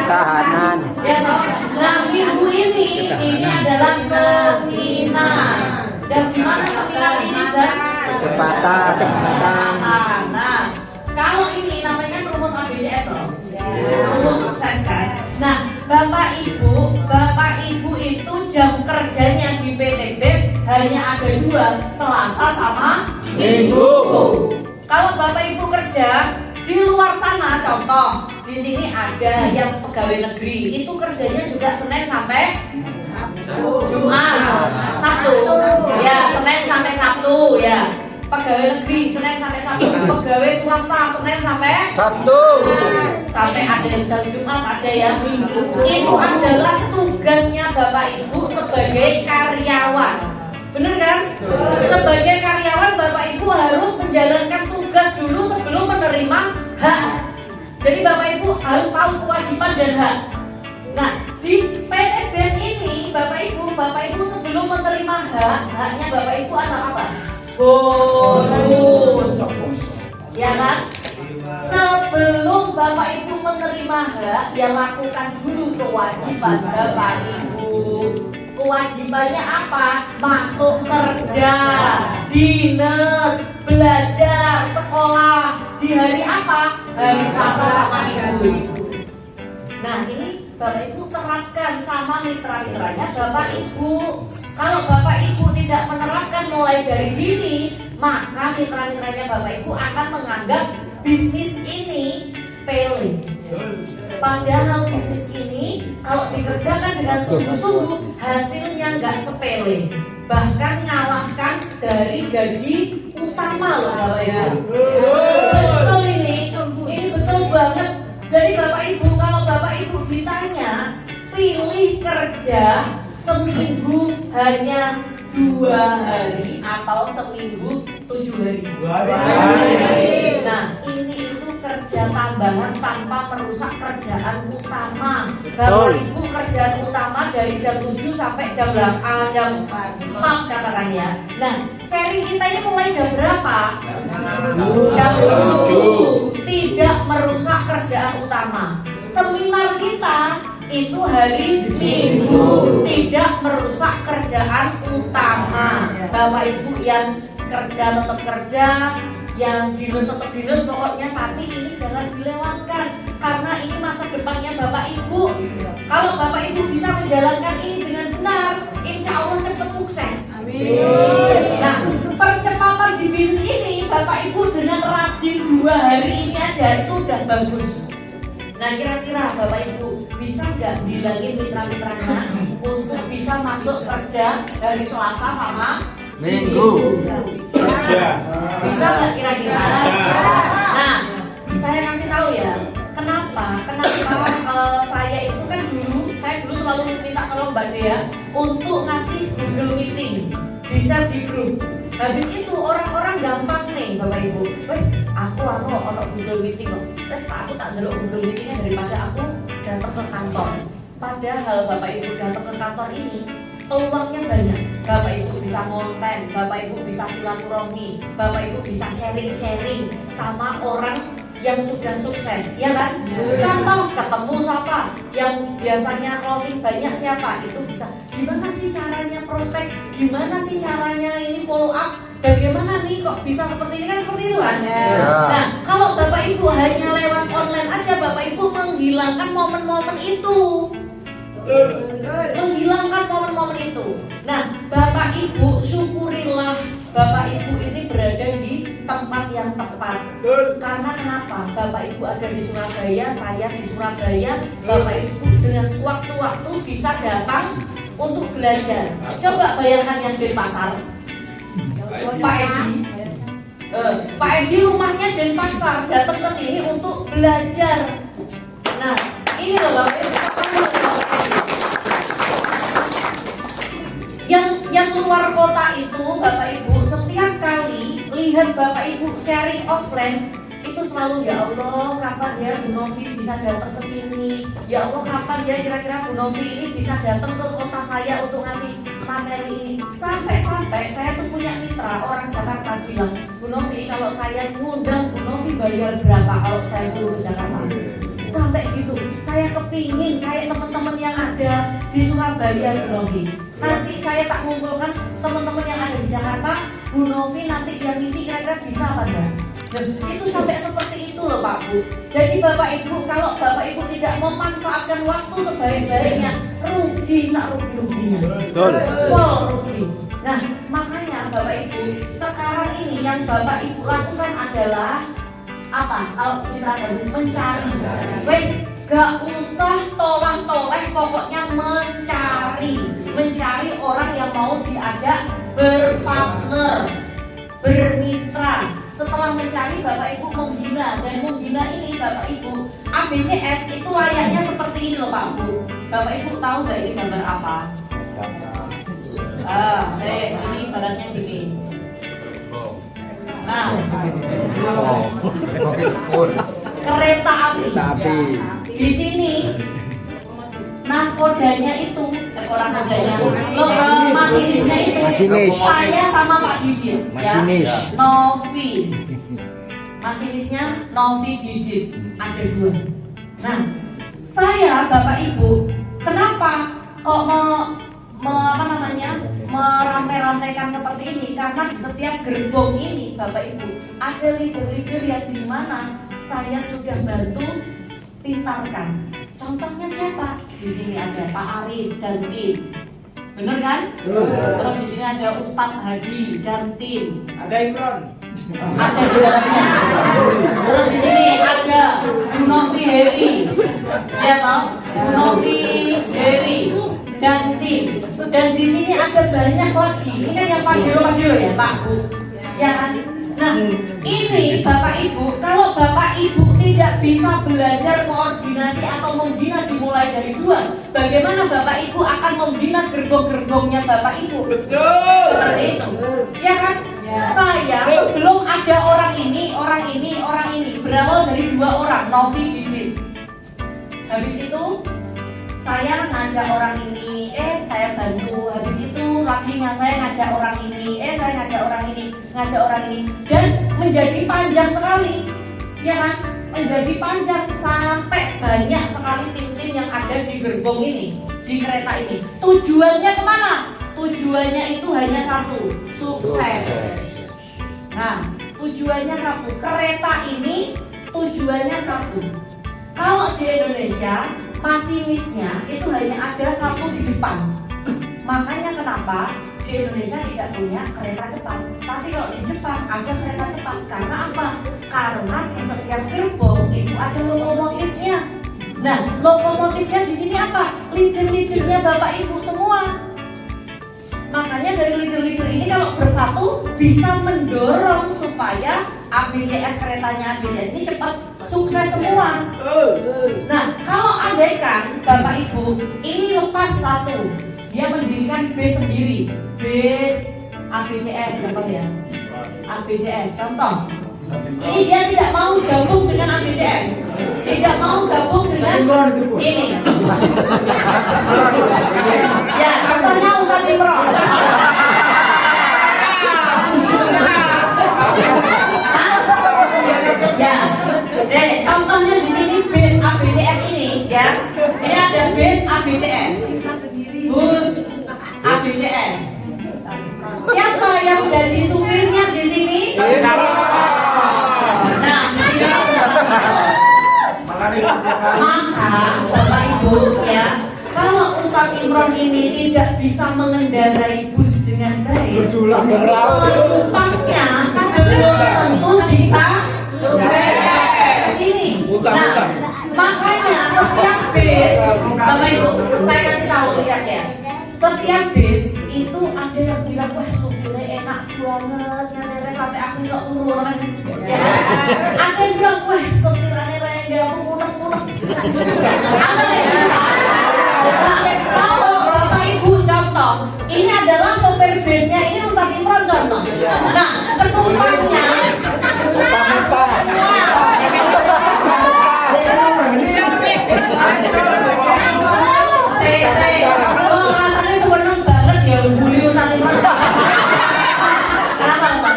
Tahanan. Ya toh. Nah, minggu ini adalah seminar. Dan gimana seminar ini dan Kecepatan. Nah, kalau ini namanya rumus ABCS loh. Rumus sukses kan. Nah, Bapak Ibu itu jam kerjanya di PT BES hanya ada 2, Selasa sama Minggu. Kalau Bapak Ibu kerja di luar sana, contoh di sini ada yang pegawai negeri, itu kerjanya juga Senin sampai Jumat, Sabtu, ya Senin sampai Sabtu ya. Pegawai negeri Senin sampai Sabtu, pegawai swasta Senin sampai Sabtu. Sampai ada yang jam Jumat, ada yang Minggu. Itu adalah tugasnya Bapak Ibu sebagai karyawan. Bener kan? Sebagai karyawan Bapak Ibu harus menjalankan tugas dulu sebelum menerima hak. Jadi Bapak Ibu harus tahu kewajiban dan hak. Nah, di PT BES ini Bapak Ibu sebelum menerima haknya Bapak Ibu adalah apa? Bonus. Ya kan? Sebelum Bapak Ibu menerima hak, ya lakukan dulu kewajiban Bapak Ibu. Kewajibannya apa? Masuk kerja, dinas, belajar, sekolah. Di hari apa? Hari Selasa sama Minggu. Nah ini Bapak Ibu terapkan sama mitra-mitranya Bapak Ibu. Kalau Bapak Ibu tidak menerapkan mulai dari dini, maka mitra-mitranya Bapak Ibu akan menganggap bisnis ini sepele. Padahal bisnis ini kalau dikerjakan dengan sungguh-sungguh hasilnya nggak sepele, bahkan ngalahkan dari gaji utama loh Bapak Ibu. Betul ini betul banget. Jadi Bapak Ibu, kalau Bapak Ibu ditanya pilih kerja seminggu hanya 2 hari atau seminggu 7 hari. Nah ini itu kerja tambahan tanpa merusak kerjaan utama. Bapak Ibu kerjaan utama dari jam 7 sampai jam 8, jam 4 katakan ya. Nah sharing kita ini mulai jam berapa? Jam 7. Tidak merusak kerjaan utama. Seminar kita itu hari Minggu, tidak merusak kerjaan utama. Bapak Ibu yang kerja tetap kerja, yang dinas tetap dinas pokoknya, tapi ini jangan dilewatkan karena ini masa depannya Bapak Ibu. Kalau Bapak Ibu bisa menjalankan ini dengan benar, insya Allah cepat sukses. Amin. Nah, percepatan di bisnis ini Bapak Ibu dengan rajin 2 hari ini aja itu udah bagus. Nah kira-kira Bapak Ibu bisa nggak bilangin mitra-mitranya untuk bisa masuk kerja dari Selasa sama Minggu? Bisa nggak kira-kira? Nah saya kasih tahu ya, kenapa saya itu kan saya dulu selalu minta tolong Mbak Dea untuk ngasih Google Meeting, bisa di grup. Habis itu orang-orang gampang nih Bapak Ibu, wes aku ono Google Meeting kok. Terus aku tak ndelok Google Meetingnya daripada aku datang ke kantor. Padahal Bapak Ibu datang ke kantor ini peluangnya banyak. Bapak Ibu bisa konten, Bapak Ibu bisa silaturahmi, Bapak Ibu bisa sharing-sharing sama orang yang sudah sukses, ya kan? Contoh ketemu siapa yang biasanya closing banyak siapa, itu bisa. Gimana sih caranya prospek? Gimana sih caranya ini follow up? Bagaimana nih kok bisa seperti ini kan seperti itu kan? Nah, kalau Bapak Ibu hanya lewat online aja, Bapak Ibu menghilangkan momen-momen itu. Menghilangkan momen-momen itu. Nah, Bapak Ibu syukurilah Bapak Ibu ini berada di tempat yang tepat. Karena kenapa? Bapak Ibu ada di Surabaya, saya di Surabaya. Bapak Ibu dengan sewaktu-waktu bisa datang untuk belajar. Coba bayangkan yang di pasar, Pak Edi. Pak Edi rumahnya di pasar, datang ke sini untuk belajar. Nah, ini loh Bapak Ibu. Yang luar kota itu Bapak Ibu setiap kali lihat Bapak Ibu sharing offline itu selalu ya Allah kapan ya Bu Novi bisa datang ke sini, ya Allah kapan ya kira-kira Bu Novi ini bisa datang ke kota saya untuk ngasih materi ini. Sampai-sampai saya tuh punya mitra orang Jakarta bilang, Bu Novi kalau saya ngundang Bu Novi bayar berapa kalau saya suruh ke Jakarta? Sampai gitu, saya kepingin kayak teman-teman yang ada di Surabaya Bu Novi. Nanti saya tak kumpulkan teman-teman yang ada di Jakarta, Bu Novi nanti yang ngisi kira-kira bisa apa enggak? Itu sampai seperti itu loh Pak Bu. Jadi Bapak Ibu, kalau Bapak Ibu tidak memanfaatkan waktu sebaik-baiknya, rugi sak rugi-ruginya. Betul. Rugi. Nah, makanya Bapak Ibu, sekarang ini yang Bapak Ibu lakukan adalah apa? Kalau kita mencari. Wes, gak usah toleh-toleh, pokoknya mencari orang yang mau diajak berpartner, bermitra. Setelah mencari, Bapak Ibu membina, dan membina ini Bapak Ibu ABCS itu layaknya seperti ini loh Pak Bu. Bapak Ibu tahu gak ini gambar apa? Ini badannya gini. Nah, kereta api. Di sini nakodanya itu, masinisnya itu, saya sama Pak Didi, ya, Novi. masinisnya Novi Didit, ada 2. Nah, saya Bapak Ibu, kenapa kok merantai-rantaikan seperti ini? Karena di setiap gerbong ini Bapak Ibu ada leader-leader yang dimana saya sudah bantu pintarkan. Contohnya siapa? Di sini ada Pak Aris dan tim, bener kan? Terus di sini ada Ustadz Hadi dan tim. Ada Imron. Ada juga. Terus di sini ada Bu Novi Heri, ya toh? Bu Novi Heri dan tim. Dan di sini ada banyak lagi. Ini kan yang Pak Jiro ya, Pak Bu. Ya kan? Nah, ini Bapak Ibu, kalau Bapak Ibu tidak bisa belajar koordinasi atau membina dimulai dari 2, bagaimana Bapak Ibu akan membina gerbong-gerbongnya Bapak Ibu? Betul. Seperti itu. Ya kan? Saya sebelum ada orang ini berawal dari 2 orang, Novi Didit. Habis itu saya ngajak orang ini, saya bantu. Habis itu lagi saya ngajak orang ini, saya ngajak orang ini, dan menjadi panjang sekali, ya kan? Menjadi panjang sampai banyak sekali tim-tim yang ada di gerbong ini, di kereta ini. Tujuannya kemana? Tujuannya itu hanya satu, sukses. Nah, tujuannya satu. Kereta ini tujuannya satu. Kalau di Indonesia masinisnya itu hanya ada 1 di depan. Makanya kenapa di Indonesia tidak punya kereta cepat. Tapi kalau di Jepang ada kereta cepat. Karena apa? Karena di setiap gerbong itu ada lokomotifnya. Nah, lokomotifnya di sini apa? Leader-leadernya Bapak Ibu semua. Makanya dari leader-leader ini kalau bersatu bisa mendorong supaya ABJS, keretanya ABJS ini cepat sukses semua. Nah, kalau andaikan Bapak Ibu ini lepas 1, dia mendirikan base sendiri, base ABJS, contoh ya, ABJS, contoh. Ini dia tidak mau gabung dengan ABJS, tidak mau gabung dengan ini. Ya, contohnya Ustadz Imron. Ya, contohnya di sini base ABCS ini, ya. Ini ada base ABCS, bus ABCS. Siapa yang jadi supirnya di sini? Nah, maka Bapak Ibu ya, kalau Ustadz Imron ini tidak bisa mengendarai bus dengan baik, penumpangnya kan belum tentu bisa sukses sini. Nah, makanya setiap bis, Bapak Ibu, saya kasih tahu, lihat ya. Setiap bis itu ada yang bilang, wah supirnya enak banget, nyanyi sampai aku sok turun. Ya, ada yang bilang, wah setirannya rengga, aku munek-munek. Kalau Bapak Ibu contoh, ini adalah sopir bisnya, ini Ustadz Imron contoh. Nah, penumpangnya rasanya sebenarnya banget ya bully Ustadz Imron. Kenapa?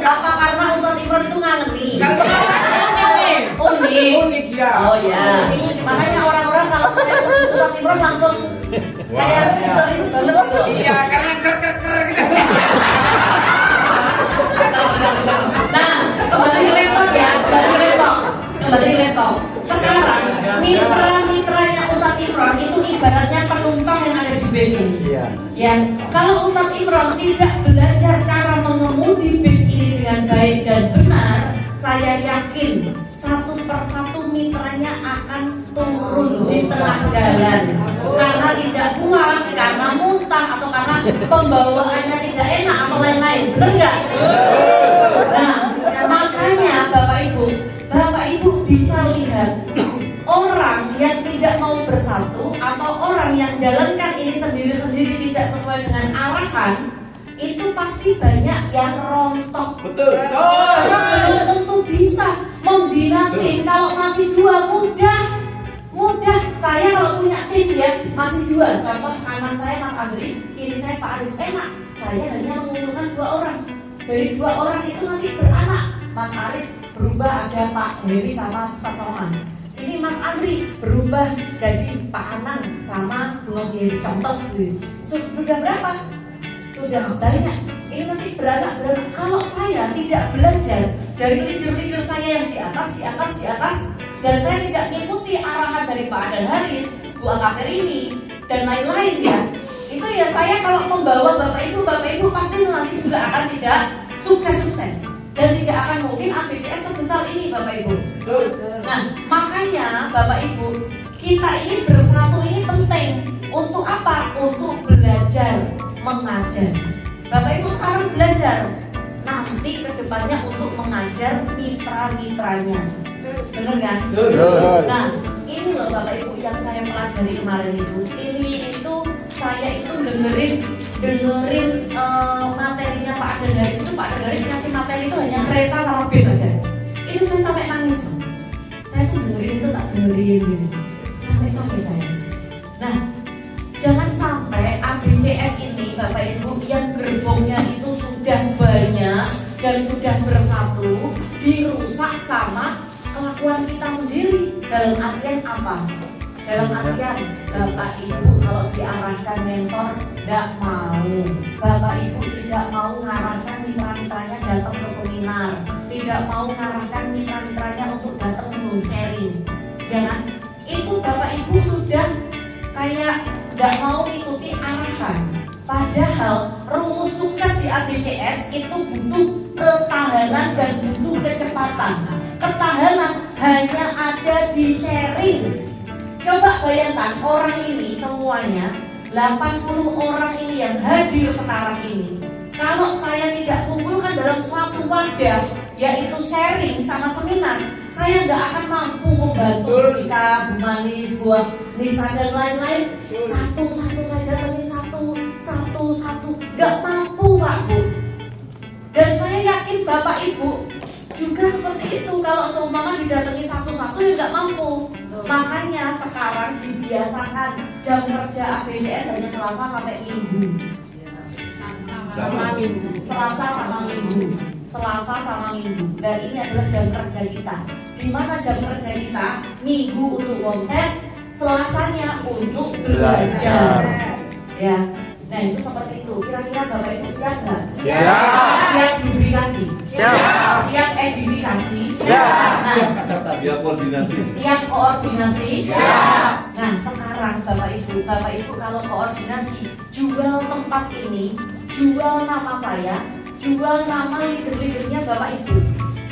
Apa karena Ustadz Imron itu ngangeni? Unik ya. Oh ya. Makanya orang-orang kalau Ustadz Imron langsung kayak serius banget gitu. Iya, karena ker gitu. Nah, kembali laptop ya, kembali laptop. Sekarang mitra-mitranya Ustadz Imron itu ibaratnya penumpang yang ada di bis ini. Ya, kalau Ustadz Imron tidak belajar cara mengemudi bis ini dengan baik dan benar, saya yakin satu persatu mitranya akan turun di tengah jalan karena tidak kuat, karena muntah, atau karena pembawaannya tidak enak atau lain-lain. Benar nggak? Nah, makanya Bapak Ibu bisa lihat orang yang tidak mau bersatu atau orang yang jalankan ini sendiri-sendiri tidak sesuai dengan arahan, itu pasti banyak yang rontok. Betul. Karena belum tentu bisa membina tim. Kalau masih 2 mudah. Saya kalau punya tim ya masih 2. Contoh kanan saya Mas Andri, kiri saya Pak Aris, enak. Saya hanya mengumpulkan 2 orang. Dari 2 orang itu nanti beranak. Mas Aris berubah ada Pak Heri sama Ustaz Salman. Sini Mas Andri berubah jadi Pak Anang sama Bu Novi. Contoh sudah berapa? Sudah banyak. Ini nanti beranak. Kalau saya tidak belajar dari leader-leader saya yang di atas, dan saya tidak mengikuti arahan dari Pak Adan Haris, Bu Angka ini dan lain-lain ya, itu ya saya kalau membawa Bapak Ibu pasti nanti juga akan tidak sukses dan tidak akan mungkin ABCS sebesar ini Bapak Ibu. Nah makanya Bapak Ibu, kita ini bersatu ini penting. Untuk apa? Untuk belajar mengajar. Bapak Ibu sekarang belajar, nanti kedepannya untuk mengajar mitra-mitranya. Bener kan? Nah ini loh Bapak Ibu yang saya pelajari kemarin itu. Ini itu saya itu dengerin materinya Pak Adan Haris itu. Pak Adan Haris ngasih materi itu hanya kereta sama bis aja. Itu saya sampai nangis loh. Saya tuh dengerin itu tak dengerin gitu. Sampai nangis saya. Nah jangan sampai ABCS ini Bapak Ibu yang gerbongnya itu sudah banyak dan sudah bersatu dirusak sama kelakuan kita sendiri. Dalam artian apa? Dalam artian Bapak Ibu kalau diarahkan mentor tidak mau, Bapak Ibu tidak mau mengarahkan mitra-mitranya datang ke seminar, tidak mau mengarahkan mitra-mitranya untuk datang sharing, ya kan? Itu Bapak Ibu sudah kayak tidak mau mengikuti arahan. Padahal rumus sukses di ABCS itu butuh ketahanan dan butuh kecepatan. Ketahanan hanya ada di sharing. Coba bayangkan orang ini semuanya 80 orang ini yang hadir sekarang ini, kalau saya tidak kumpulkan dalam suatu wadah yaitu sharing sama seminar, saya nggak akan mampu membantu Rika, Bu Manis, Bu Nisa dan lain-lain. Satu-satu saya datangin satu, nggak mampu Pak Bu. Dan saya yakin Bapak Ibu juga seperti itu. Kalau seumpama didatangi satu-satu ya nggak mampu. Makanya sekarang dibiasakan jam kerja ABCS hanya Selasa sampai Minggu. Selasa sama Minggu. Dan ini adalah jam kerja kita. Di mana jam kerja kita? Minggu untuk konsep, Selasanya untuk belajar. Ya. Nah itu seperti itu. Kira-kira Bapak Ibu siap nggak? Siap duplikasi. Siap edifikasi. Nah, siap koordinasi. Nah sekarang Bapak Ibu kalau koordinasi, jual tempat ini, jual nama saya, jual nama leader-leadernya Bapak Ibu.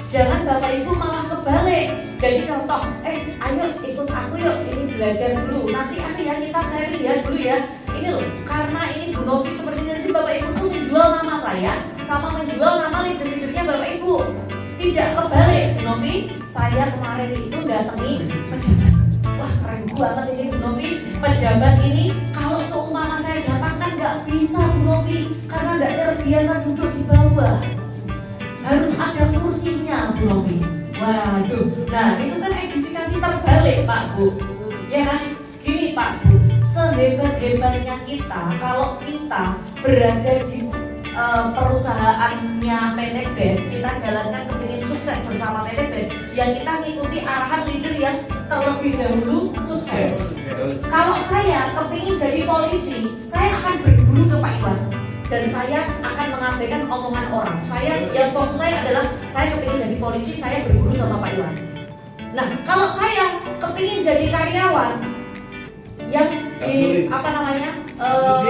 Jangan Bapak Ibu malah kebalik. Jadi contoh, ayo ikut aku yuk, ini belajar dulu. Nanti ya kita sharing ya dulu ya. Ini loh, karena ini Bu Novi seperti ini, Bapak Ibu tuh menjual nama saya sama menjual nama leader-leadernya Bapak Ibu. Tidak kebalik. Bu Novi, saya kemarin itu datangi pejabat. Wah keren banget ini Bu Novi. Pejabat ini kalau seumpama saya datang kan nggak bisa Bu Novi, karena nggak terbiasa duduk di bawah. Harus ada kursinya Bu Novi. Waduh, nah itu kan edifikasi terbalik Pak Bu. Ya kan? Gini Pak Bu, sehebat-hebatnya kita, kalau kita berada di perusahaannya PTBES, kita jalankan kepingin sukses bersama PTBES, yang kita mengikuti arahan leader yang terlebih dahulu sukses. Kalau saya kepingin jadi polisi, saya akan berguru ke Pak Iwan dan saya akan mengabaikan omongan orang. Yang fokus saya adalah saya kepingin jadi polisi, saya berguru sama Pak Iwan. Nah, kalau saya kepingin jadi karyawan yang di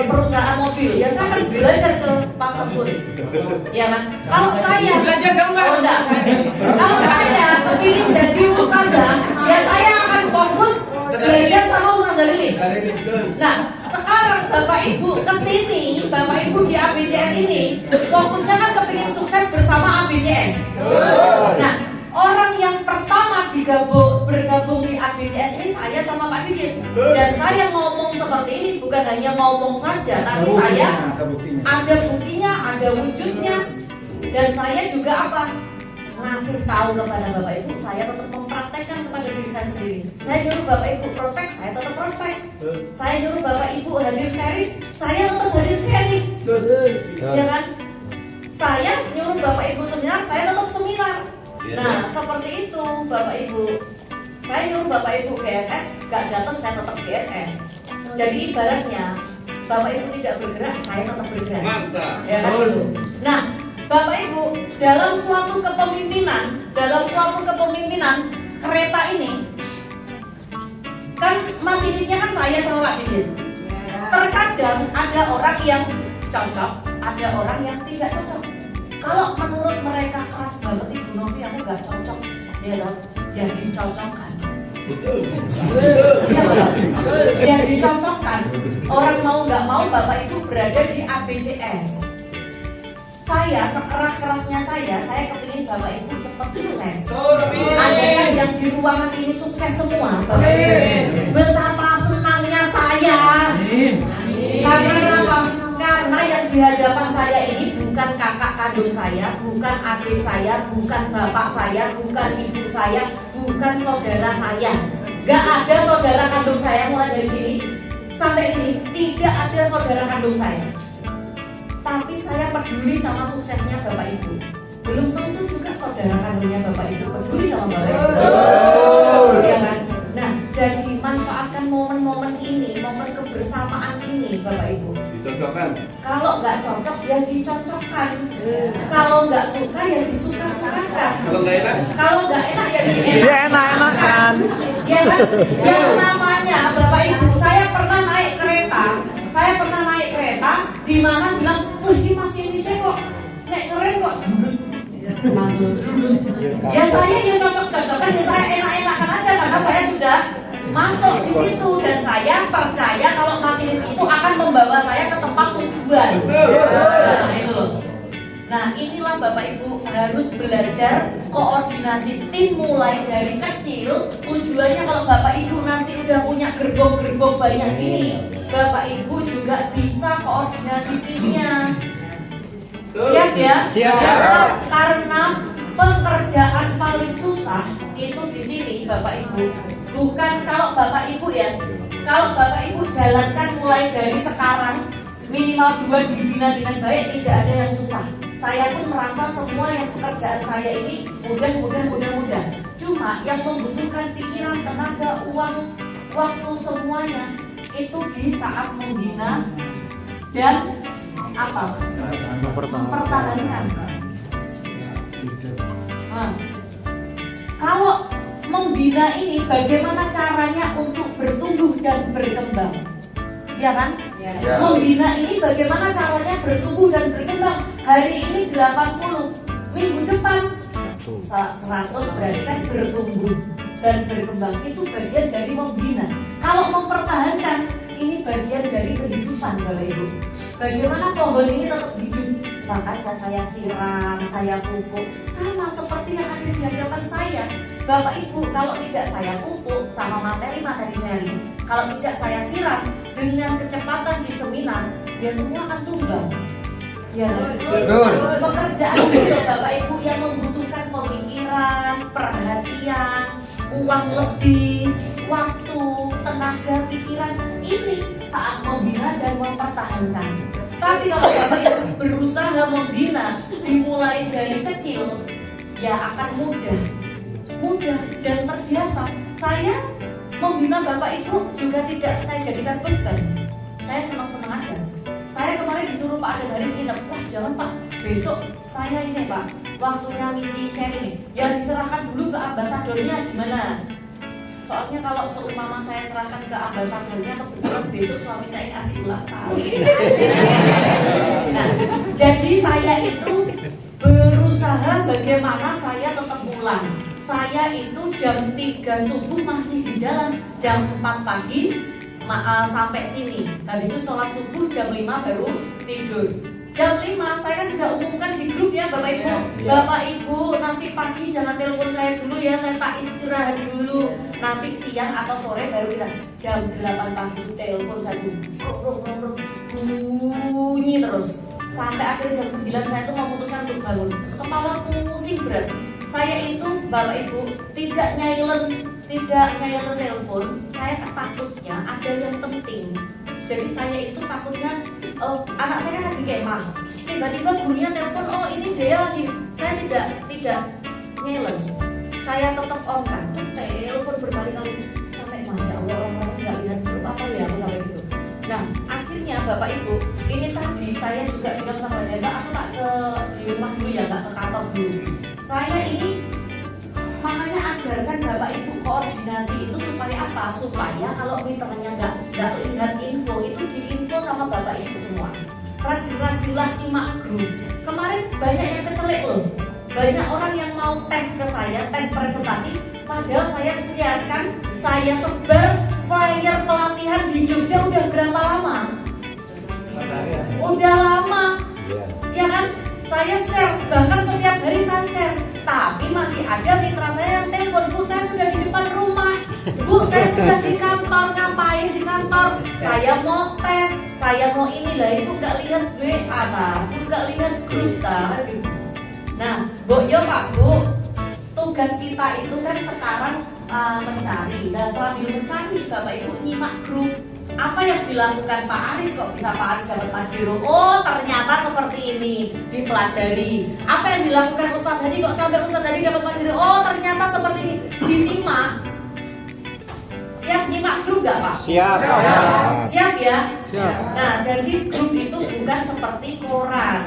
perusahaan mobil, ya saya akan belajar ke Pak Sapuri, ya kan? Kalau saya kalau saya kepingin jadi ustazah, ya saya akan fokus belajar sama ustazah Lili. Nah, sekarang Bapak Ibu kesini, Bapak Ibu di ABCS ini fokusnya kan kepingin sukses bersama ABCS. Nah, orang yang pertama bergabung di ABCS ini saya sama Pak Didit. Dan saya ngomong seperti ini bukan hanya ngomong saja, tapi saya ada buktinya, ada wujudnya. Dan saya juga apa? Ngasih tahu kepada Bapak Ibu, saya tetap mempraktekkan kepada diri saya sendiri. Saya nyuruh Bapak Ibu prospek, saya tetap prospek. Saya nyuruh Bapak Ibu hadir sharing, saya tetap hadir sharing. Ya kan? Saya nyuruh Bapak Ibu seminar, saya tetap seminar. Nah, seperti itu Bapak Ibu. Saya nyuruh Bapak Ibu GSS, gak datang saya tetap GSS. Jadi ibaratnya Bapak Ibu tidak bergerak, saya tetap bergerak. Mantap. Ya kan gitu. Nah, Bapak Ibu, dalam suatu kepemimpinan kereta ini kan masinisnya kan saya sama Pak Didin. Terkadang ada orang yang cocok, ada orang yang tidak cocok. Kalau menurut mereka keras banget Ibu Novi, aku gak cocok, ya dicocokkan. Ya dicocokkan. Orang mau nggak mau Bapak Ibu berada di ABCS. Saya sekeras-kerasnya saya kepingin Bapak Ibu cepat sukses. Andai kan yang di ruangan ini sukses semua, Bapak Ibu. Betapa senangnya saya. Karena apa? Karena yang di hadapan saya ini bukan kakak kandung saya, bukan adik saya, bukan bapak saya, bukan ibu saya, bukan saudara saya. Gak ada saudara kandung saya mulai dari sini sampai sini, tidak ada saudara kandung saya. Tapi saya peduli sama suksesnya Bapak Ibu. Belum tentu juga saudara kandungnya Bapak Ibu peduli sama Bapak Ibu. Ya kan? Nah, jadi manfaatkan momen-momen ini, momen kebersamaan ini Bapak Ibu. Dicocokkan. Kalau nggak cocok ya dicocokkan. Kalau nggak suka ya disuka-sukakan. Kalau nggak enak? Kalau nggak enak ya Ya enak-enakan. Ya kan? Yang namanya Bapak Ibu, saya pernah naik kereta di mana bilang, ini masinisnya kok naik keren kok. Ya saya ya cocok-cocokan, ya saya enak-enakan aja karena saya sudah masuk di situ dan saya percaya kalau masinis itu akan membawa saya ke tempat tujuan. Nah, itu loh. Nah, inilah Bapak Ibu harus belajar koordinasi tim mulai dari kecil. Tujuannya kalau Bapak Ibu nanti udah punya gerbong-gerbong banyak ini, Bapak Ibu juga bisa koordinasi timnya. Siap ya? Siap. Karena pekerjaan paling susah itu di sini Bapak Ibu. Bukan kalau Bapak Ibu ya. Kalau Bapak Ibu jalankan mulai dari sekarang minimal 2 dibina dengan baik, tidak ada yang susah. Saya pun merasa semua yang pekerjaan saya ini mudah. Cuma yang membutuhkan pikiran, tenaga, uang, waktu semuanya itu di saat membina dan apa? Mempertahankan. Nah, kalau membina ini bagaimana caranya untuk bertumbuh dan berkembang? Ya kan? Ya. Membina ini bagaimana caranya bertumbuh dan berkembang? Hari ini 80, minggu depan 100, berarti kan bertumbuh dan berkembang. Itu bagian dari membina. Kalau mempertahankan, ini bagian dari kehidupan Bapak Ibu. Bagaimana pohon ini tetap hidup? Makanya saya siram, saya pupuk. Sama seperti yang ada di hadapan saya. Bapak Ibu, kalau tidak saya pupuk sama materi-materi sharing, kalau tidak saya siram dengan kecepatan di seminar, ya semua akan tumbang. Ya, Betul. Pekerjaan itu Bapak Ibu yang membutuhkan pemikiran, perhatian, uang lebih, waktu, tenaga, pikiran ini saat membina dan mempertahankan. Tapi kalau Bapak Ibu berusaha membina dimulai dari kecil, ya akan mudah dan terbiasa. Saya membina Bapak Ibu juga tidak saya jadikan beban. Saya senang-senang aja. Saya kemarin disuruh Pak Adan Haris nginep. Wah jangan Pak, besok saya ini Pak, waktunya ngisi sharing nih. Ya diserahkan dulu ke ambasadornya gimana? Soalnya kalau seumpama saya serahkan ke ambasadornya, kebetulan besok suami saya kasih ulang tahun. Nah, jadi saya itu berusaha bagaimana saya tetap pulang. Saya itu jam 3 subuh masih di jalan, jam 4 pagi sampai sini. Habis itu sholat subuh jam 5 baru tidur. Jam 5 saya kan sudah umumkan di grup ya Bapak Ibu. Bapak Ibu nanti pagi jangan telepon saya dulu ya, saya tak istirahat dulu. Nanti siang atau sore baru kita. Jam 8 pagi itu telepon saya bunyi terus. Sampai akhir jam 9 saya tuh memutuskan untuk bangun. Kepala pusing berat. Saya itu Bapak Ibu tidak nyailen telepon. Saya takutnya ada yang penting. Jadi saya itu takutnya anak saya kan lagi kemah. tiba-tiba gurunya telepon, oh ini Dea lagi, saya tidak nyeleng, saya tetap on kan, telepon berkali-kali sampai masya Allah orang-orang nggak lihat grup apa ya aku sampai gitu. Nah akhirnya bapak ibu ini tadi saya juga bilang sama dia, mbak aku tak di rumah dulu ya, nggak ke kantor dulu. Saya ini makanya ajarkan bapak ibu koordinasi itu supaya apa? Supaya kalau miternya nggak lihat info itu diinfo sama bapak ibu semua. Rajin-rajinlah simak grup. Kemarin banyak yang kecelek loh. Banyak orang yang mau tes ke saya, tes presentasi, padahal saya siarkan, saya sebar flyer pelatihan di Jogja udah berapa lama? Udah lama, ya kan? Saya share, bahkan setiap hari saya share. Tapi masih ada mitra saya yang telepon, Bu saya sudah di depan rumah, Bu saya sudah di kantor, ngapain di kantor? Saya mau tes, saya mau inilah, Ibu nggak lihat WA, Ibu nggak lihat grup, Nah, Bu, yo Pak Bu, tugas kita itu kan sekarang mencari, dan sambil mencari Bapak Ibu nyimak grup. Apa yang dilakukan Pak Aris kok bisa Pak Aris dapat Pajero? Oh ternyata seperti ini, dipelajari. Apa yang dilakukan Ustadz Hadi kok sampai Ustadz Hadi dapat Pajero? Oh ternyata seperti ini, disimak. Siap nyimak grup gak Pak? Siap. Siap ya? Siap. Nah jadi grup itu bukan seperti koran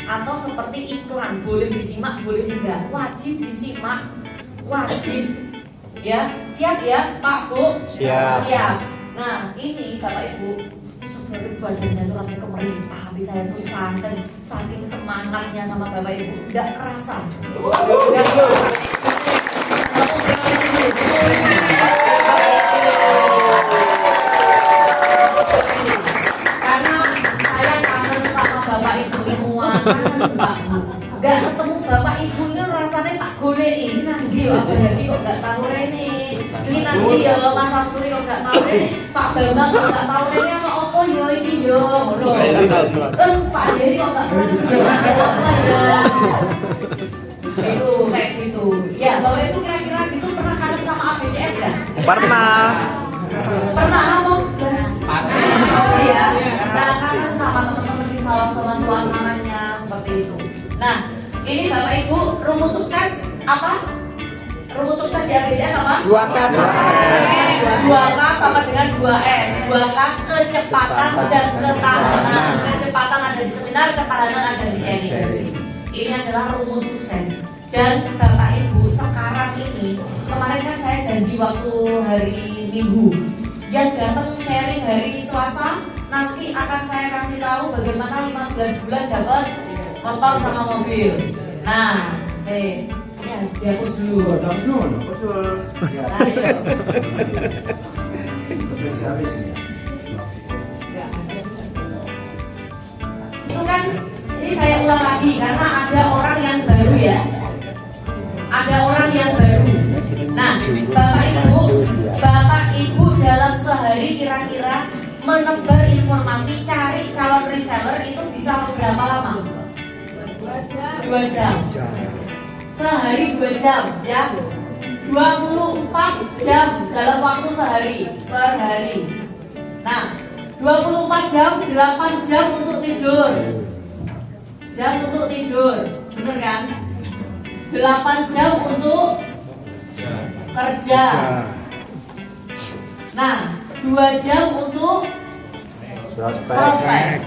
atau seperti iklan, boleh disimak boleh enggak, wajib disimak, wajib ya. Siap ya Pak Bu? Siap. Siap. Nah ini Bapak Ibu, sebenarnya badan saya tuh rasanya kemerintah, tapi saya tuh santai, saking semangatnya sama Bapak Ibu, nggak kerasa. Nggak kerasa. Karena saya kangen sama Bapak Ibu semua, kangen Pak Bu. Nggak ketemu Bapak Ibu ini rasanya tak golek ini nanti apa jadi kok nggak tahu Rene. Ini nanti ya Mas Samsuri kok nggak tahu Rene, Pak Bambang kok nggak tahu Rene apa apa ya ini yo. Pak Heri kok nggak tahu apa ya. Itu kayak gitu. Ya Bapak Ibu kira-kira gitu pernah kangen sama ABCS kan? Pernah. Pernah apa? Pasti. Ya. Nah kangen sama teman-teman di sawah sama suasananya seperti itu. Nah ini Bapak Ibu rumus sukses apa? Rumus sukses di ABCS apa? 2K. 2K sama dengan 2S. 2K kecepatan dan ketahanan. Kecepatan ada di seminar, ketahanan ada di sharing. Ini adalah rumus sukses. Dan Bapak Ibu sekarang ini, kemarin kan saya janji waktu hari Minggu, yang datang sharing hari Selasa, nanti akan saya kasih tahu bagaimana 15 bulan dapat motor sama mobil. Nah, ini dihapus dulu. Nah, itu kan, ini saya ulang lagi karena ada orang yang baru ya. Ada orang yang baru. Nah, Bapak Ibu dalam sehari kira-kira menebar informasi cari calon reseller itu bisa berapa lama? 2 jam. Sehari 2 jam ya. 24 jam dalam waktu sehari per hari. Nah, 24 jam, 8 jam untuk tidur. Jam untuk tidur, bener kan? 8 jam untuk kerja. Nah, 2 jam untuk prospek.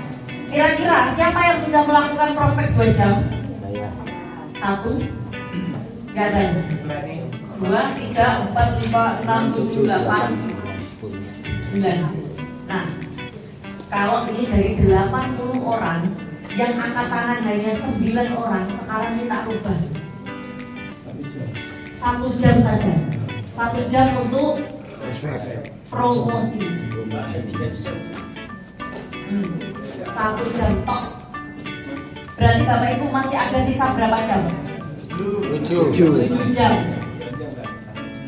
Kira-kira siapa yang sudah melakukan prospek 2 jam? 1? Gak ada. 2, 3, 4, 5, 6, 7, 8, 9. Nah, kalau ini dari 80 orang yang angkat tangan hanya 9 orang, sekarang kita rubah 1 jam saja. 1 jam untuk promosi. 1 jam tok. Berarti Bapak Ibu masih ada sisa berapa jam? 7 jam.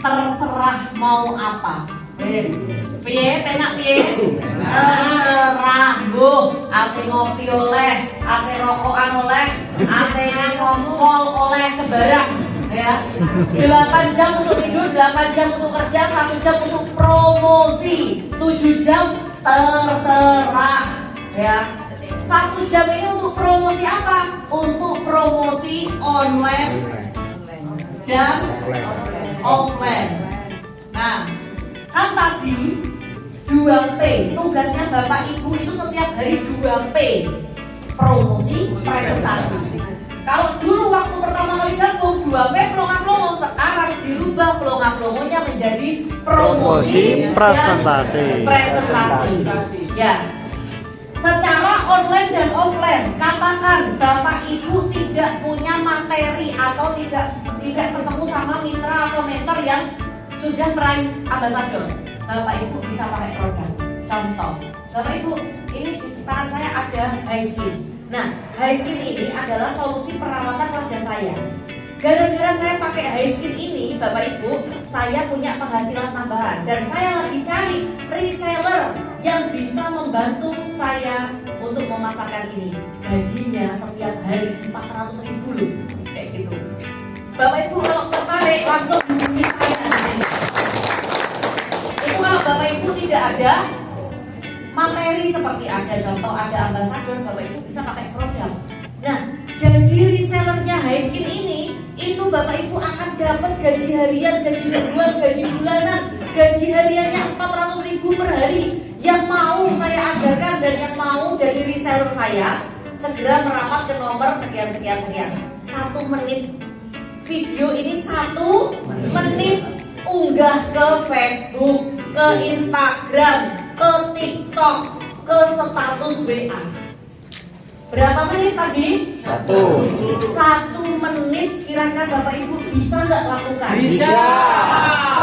Terserah mau apa. Piye penak piye? Terserah, Bu. Ate ngopi oleh, ate rokokan oleh, ate ngompol oleh sebarang. Ya, 8 jam untuk tidur, 8 jam untuk kerja, 1 jam untuk promosi, 7 jam terserah. Ya, 1 jam ini untuk promosi. promosi apa? Untuk promosi online dan offline. Nah, kan tadi 2P, tugasnya Bapak Ibu itu setiap hari 2P, promosi, presentasi. Kalau dulu waktu pertama kali gabung 2P pelonga-pelongo, sekarang dirubah pelonga-pelongonya menjadi promosi, presentasi. dan presentasi. Ya. Secara online dan offline, katakan Bapak Ibu tidak punya materi atau tidak ketemu sama mitra atau mentor yang sudah meraih ambasador. Bapak Ibu bisa pakai produk. Contoh, Bapak Ibu, ini di tangan saya ada High-Skin. Nah, High-Skin ini adalah solusi perawatan wajah saya. Gara-gara saya pakai High-Skin ini, Bapak Ibu, saya punya penghasilan tambahan dan saya lagi cari reseller yang bisa membantu saya untuk memasarkan ini. Gajinya setiap hari 400.000 loh, kayak gitu. Bapak Ibu kalau tertarik langsung hubungi saya di sini. Itu kalau Bapak Ibu tidak ada materi seperti ada contoh ada ambasador, Bapak Ibu bisa pakai produk. Nah, jadi resellernya High-Skin ini itu Bapak Ibu akan dapat gaji harian, gaji mingguan, gaji bulanan, gaji hariannya 400.000 per hari. Yang mau saya ajarkan dan yang mau jadi reseller saya segera merapat ke nomor sekian. 1 menit video ini 1 menit unggah ke Facebook, ke Instagram, ke TikTok, ke status WA. Berapa menit tadi? 1 menit. Kira-kira Bapak Ibu bisa nggak lakukan? Bisa.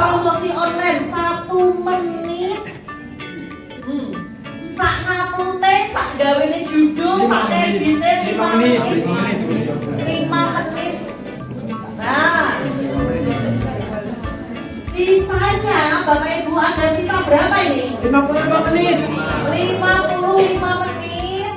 Promosi online 1 menit. Sak ngupload, sak gawene judul, sak edite 5 menit. 5 menit. Nah, sisanya Bapak Ibu ada sisa berapa ini? 55 menit. 55 menit.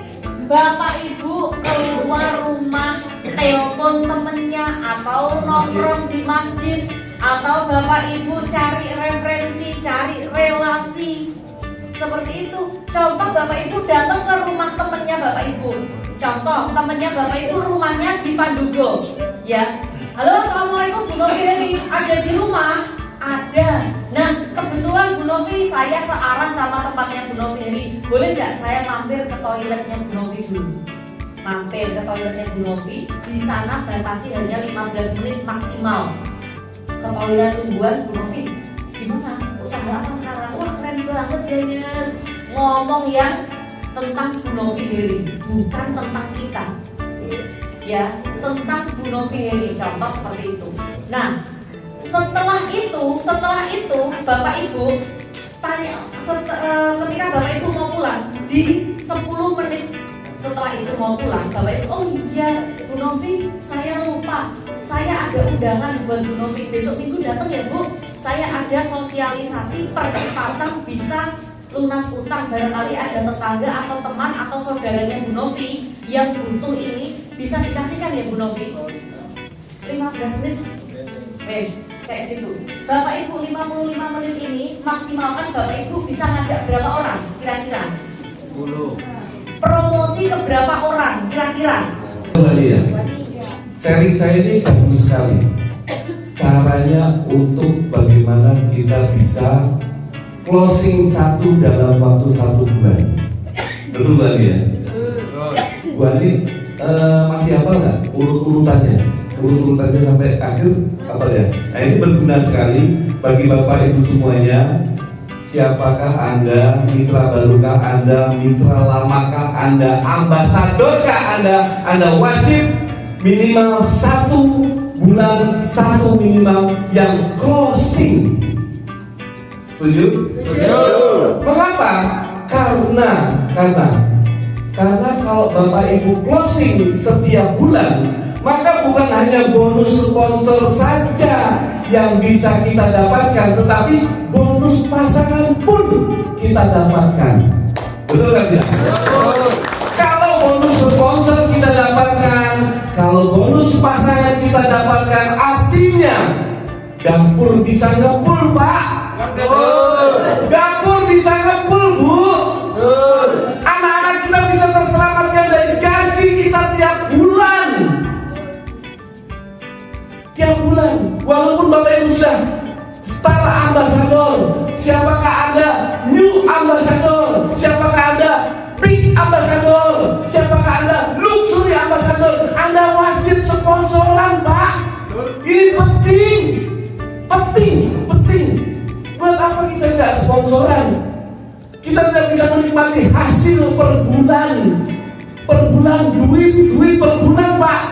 Bapak Ibu keluar rumah, telepon temennya atau nongkrong di masjid, atau Bapak Ibu cari referensi, cari relasi. Seperti itu. Contoh Bapak Ibu datang ke rumah temennya Bapak Ibu. Contoh temennya Bapak Ibu rumahnya di Pandugo. Ya. Halo, assalamualaikum Bu Novi, ada di rumah? Ada. Nah, kebetulan Bu Novi saya searah sama tempatnya Bu Novi. Boleh nggak saya mampir ke toiletnya Bu Novi dulu? Mampir ke toiletnya Bu Novi. Di sana batasi hanya 15 menit maksimal. Ke toilet tungguan Bu Novi. Gimana? Usaha apa sekarang? Wah, keren banget kayaknya. Ngomong yang tentang Bu Novi Heri, bukan tentang kita. Ya, tentang Bu Novi Heri. Contoh seperti itu. Nah, setelah itu Bapak Ibu tanya ketika Bapak Ibu mau pulang di 10 menit setelah itu mau pulang, Bapak Ibu, oh iya Bu Novi, saya lupa, saya ada undangan buat Bu Novi besok minggu datang ya Bu. Saya ada sosialisasi percepatan bisa lunas utang, barangkali ada tetangga atau teman atau saudaranya Bu Novi yang butuh ini, bisa dikasihkan ya Bu Novi. 15 menit wes, kayak gitu. Bapak Ibu 55 menit ini maksimalkan Bapak Ibu bisa ngajak berapa orang kira-kira? 10. Promosi ke berapa orang kira-kira? Ya. Sharing saya ini bagus sekali. Caranya untuk bagaimana kita bisa closing 1 dalam waktu 1 bulan. Betul nggak ya? Bu Ani masih apa nggak urutannya sampai akhir apa ya? Nah, ini berguna sekali bagi Bapak Ibu semuanya. Siapakah Anda, mitra barukah Anda, mitra lamakah Anda, ambasadorkah Anda wajib minimal 1 bulan 1 minimal yang closing. Setuju? Mengapa? Karena kalau Bapak Ibu closing setiap bulan, maka bukan hanya bonus sponsor saja yang bisa kita dapatkan, tetapi bonus pasangan pun kita dapatkan. Betul kan ya? Kalau bonus sponsor kita dapatkan, kalau bonus pasangan kita dapatkan, artinya dapur bisa ngepul, Pak. Dapur bisa ngepul, Bu. Anak-anak kita bisa terselamatkan dari gaji kita tiap nggak sponsoran, kita tidak bisa menikmati hasil per bulan, duit per bulan Pak.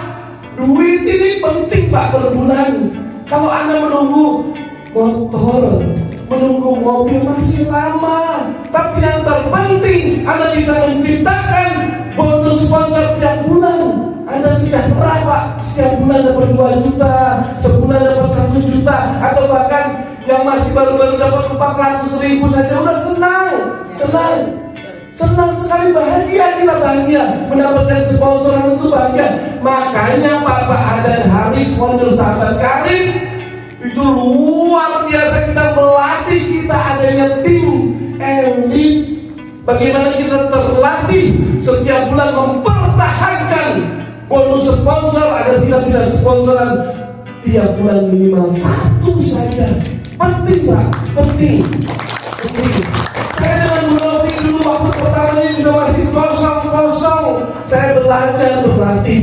Duit ini penting Pak per bulan. Kalau Anda menunggu motor, menunggu mobil masih lama. Tapi yang terpenting Anda bisa menciptakan bonus sponsor tiap bulan. Anda sejahtera Pak, setiap bulan dapat 2 juta, sebulan dapat 1 juta, atau bahkan yang masih baru-baru dapat 400.000 saja udah senang sekali, bahagia, kita bahagia mendapatkan sponsoran itu bahagia. Makanya Bapak Adan Haris Founder Sahabat Karib itu luar biasa, kita melatih, kita adanya tim elit. Bagaimana kita terlatih setiap bulan mempertahankan bonus sponsor agar kita bisa sponsoran tiap bulan minimal 1 saja. Penting Pak, penting. Saya dengan Bulofi dulu waktu pertamanya juga masih kosong. Saya belajar, berlatih.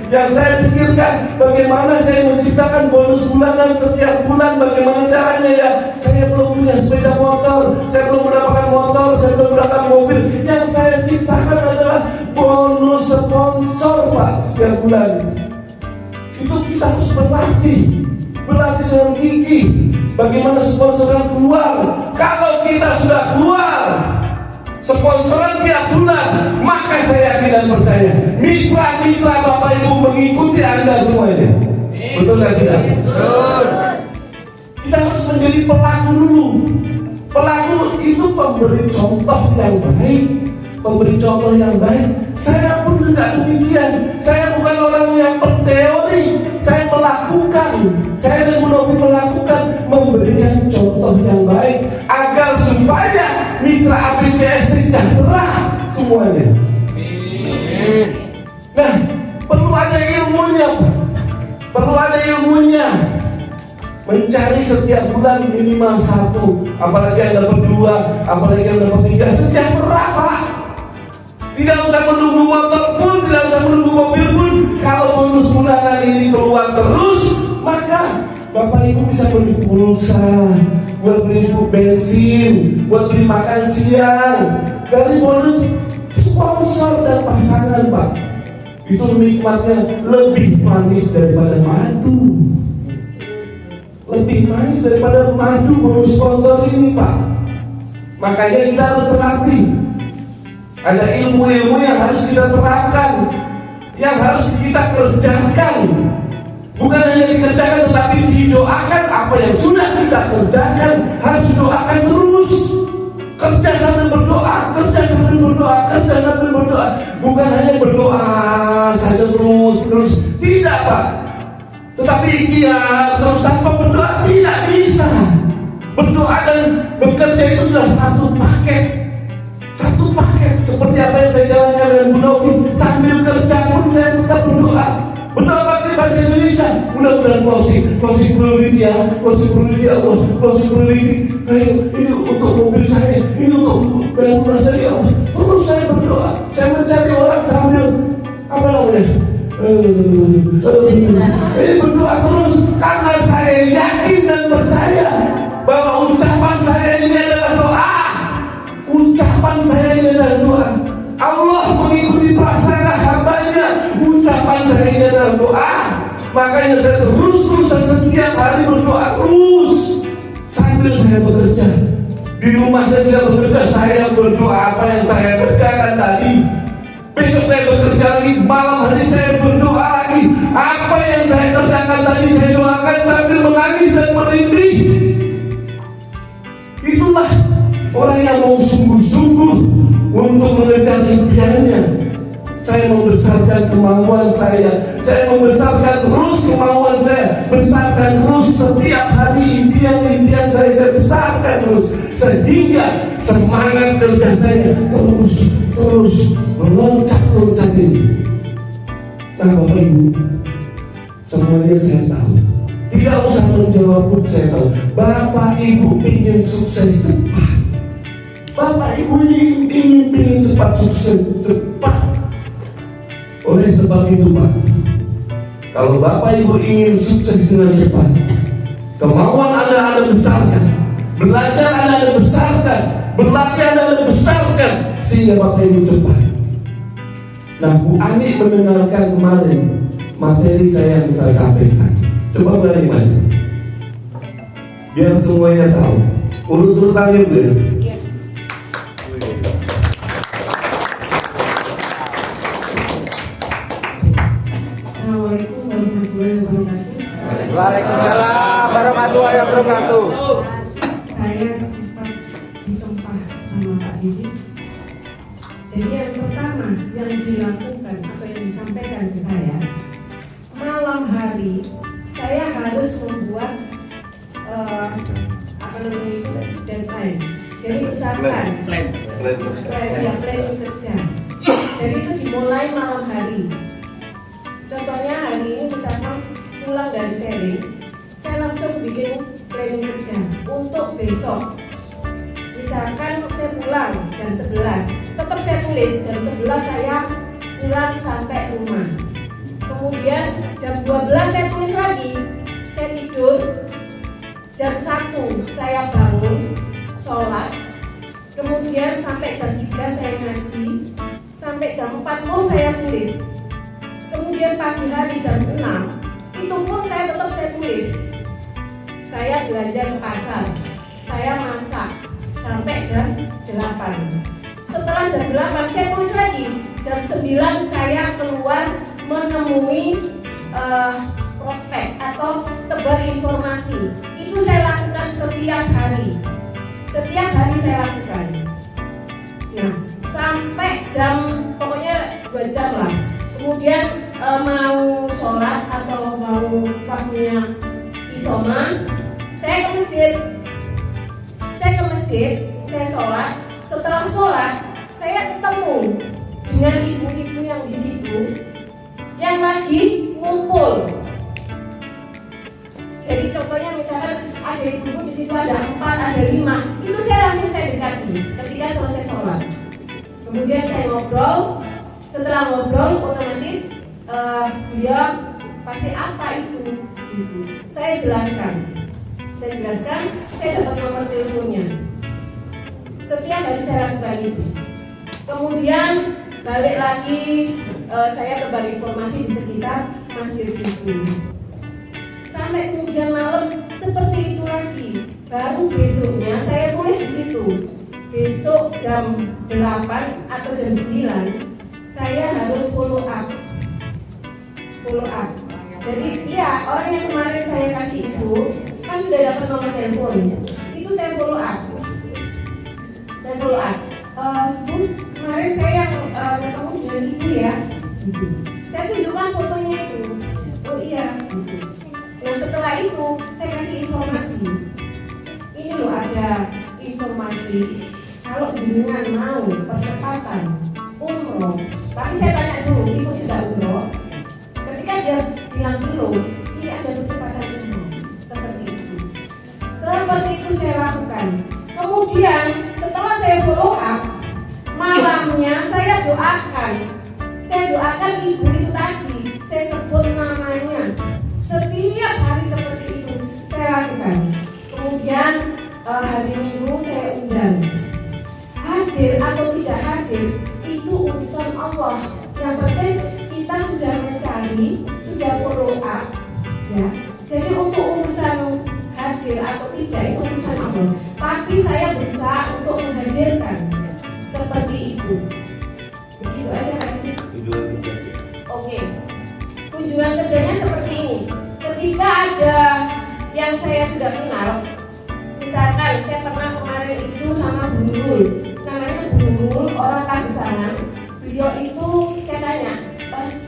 Yang saya pikirkan bagaimana saya menciptakan bonus bulanan setiap bulan, bagaimana caranya ya. Saya belum punya sepeda motor, saya belum mendapatkan motor, saya belum mendapatkan mobil. Yang saya ciptakan adalah bonus sponsor Pak setiap bulan. Itu kita harus berlatih dengan gigih. Bagaimana sponsoran keluar? Kalau kita sudah keluar sponsoran tiap bulan, maka saya yakin dan percaya mitra-mitra Bapak Ibu mengikuti Anda semuanya. Betul nggak tidak? Betul. Kita harus menjadi pelaku dulu. Pelaku itu pemberi contoh yang baik. Saya pun tidak demikian. Saya bukan orang yang berteori. Saya melakukan. Saya dan Bulofi melakukan, memberikan contoh yang baik agar supaya mitra APCS sejahtera semuanya. Nah, perlu ada ilmunya. Mencari setiap bulan minimal 1, apalagi yang dapat 2, apalagi yang dapat 3, sejahtera Pak. Tidak usah menunggu motor pun, tidak usah menunggu mobil pun. Kalau bonus bulanan ini keluar terus, maka Bapak Ibu bisa beli pulsa, buat beli bensin, buat beli makan siang. Dari bonus sponsor dan pasangan Pak, itu nikmatnya lebih manis daripada madu. Bonus sponsor ini Pak. Makanya kita harus berlatih. Ada ilmu-ilmu yang harus kita terapkan, yang harus kita kerjakan. Bukan hanya dikerjakan, tetapi didoakan. Apa yang sudah kita kerjakan harus didoakan terus. Kerja sambil berdoa. Bukan hanya berdoa saja terus. Tidak Pak. Tetapi ikhtiar terus tanpa berdoa tidak bisa. Berdoa dan bekerja itu sudah satu paket. Seperti apa yang saya jalankan dengan Bulofi. Sambil kerja pun saya tetap berdoa. Berdoa pakai bahasa Indonesia. Mudah-mudahan closing priority ya Allah, closing priority. Ini untuk mobil saya, ini untuk bayar rumah saya ya Allah. Terus saya berdoa. Saya mencari orang sambil ini berdoa terus, karena saya yakin dan percaya bahwa ucapan saya ini adalah doa. Allah mengikuti prasangka hambanya. Ucapan saya ini adalah doa. Makanya saya terus-terusan setiap hari berdoa terus sambil saya bekerja. Di rumah saya tidak bekerja, saya berdoa apa yang saya kerjakan tadi. Besok saya bekerja lagi, malam hari saya berdoa lagi. Apa yang saya kerjakan tadi saya doakan sambil menangis dan merintih. Itulah orang yang mau sungguh-sungguh untuk mengejar impiannya. Saya membesarkan kemauan saya membesarkan terus kemauan saya, besarkan terus setiap hari impian saya besarkan terus, sehingga semangat kerja saya terus meloncat ini. Nah Bapak Ibu, semuanya saya tahu, tidak usah menjawab pun saya tahu. Bapak Ibu ingin sukses cepat. Bapak Ibu ingin cepat sukses cepat. Oleh sebab itu Pak, kalau Bapak Ibu ingin sukses dengan cepat, Kemauan Anda besarkan. Belajar Anda besarkan. Berlatih Anda besarkan. Sehingga Bapak Ibu cepat. Nah, Bu Ani mendengarkan kemarin materi saya yang saya sampaikan. Coba berani maju. Biar semuanya tahu. Urut-urutannya Bu. Assalamualaikum warahmatullahi wabarakatuh. Waalaikumsalam warahmatullahi wabarakatuh. Saya sempat ditempah sama Pak Didi. Jadi yang pertama yang dilakukan atau yang disampaikan ke saya, malam hari saya harus membuat deadline. Jadi misalkan plan kerja. Jadi itu dimulai malam hari. Contohnya hari ini misalkan pulang dari sharing, saya langsung bikin planning kerja untuk besok. Misalkan saya pulang jam 11, tetap saya tulis jam 11 saya pulang sampai rumah. Kemudian jam 12 saya tulis lagi, saya tidur. Jam 1 saya bangun, sholat. Kemudian sampai jam 3 saya ngaji, sampai jam 4 pun saya tulis. Kemudian pagi hari jam 6 itu pun saya tetap saya tulis. Saya belanja ke pasar, saya masak sampai jam 8. Setelah jam 8 saya tulis lagi. Jam 9 saya keluar menemui prospek atau tebar informasi. Itu saya lakukan setiap hari. Setiap hari saya lakukan. Nah, sampai jam pokoknya 2 jam lah. Kemudian mau sholat atau mau waktunya isoman, saya ke masjid. Saya sholat. Setelah sholat, saya ketemu dengan ibu-ibu yang di situ yang lagi ngumpul. Jadi contohnya misalkan ada ibu di situ ada 4, ada 5, itu saya dekati ketika selesai sholat. Kemudian saya ngobrol. Setelah ngobrol, otomatis dia pasti apa itu? Saya jelaskan. Saya dapat nomor teleponnya. Setiap hari saya lakukan itu. Kemudian balik lagi, saya tebar informasi di sekitar masjid situ. Sampai kemudian malam seperti itu lagi. Baru besoknya saya tulis di situ. Besok jam 8 atau jam 9 saya harus follow up. Jadi ya orang yang kemarin saya kasih itu kan sudah dapat nomor telepon. Itu saya follow up. Bu, kemarin saya ketemu dengan ibu ya. Saya tunjukkan fotonya itu. Oh iya. Nah setelah itu saya kasih informasi. Ini loh ada informasi kalau jenengan mau percepatan umroh. Tapi saya tanya dulu, ibu sudah umroh? Ketika dia bilang belum, ini ada percepatan umroh. Seperti itu. Seperti itu saya lakukan. Kemudian setelah saya follow up, malamnya saya doakan. Saya doakan ibu itu tadi. Saya sebut namanya. Setiap hari seperti itu saya lakukan. Kemudian hari Minggu saya undang. Hadir atau tidak hadir itu urusan Allah. Yang penting kita sudah mencari, sudah follow up, ya. Jadi untuk urusan hadir atau tidak itu urusan Allah. Tapi saya berusaha untuk menghadirkan seperti itu. Begitu aja kan? Oke. Kunjungan kerjanya seperti ini. Ketika ada yang saya sudah kenal, misalkan saya pernah kemarin itu sama Bu Nurul. Namanya Bu Nurul, orang Pagesangan. Beliau itu saya tanya,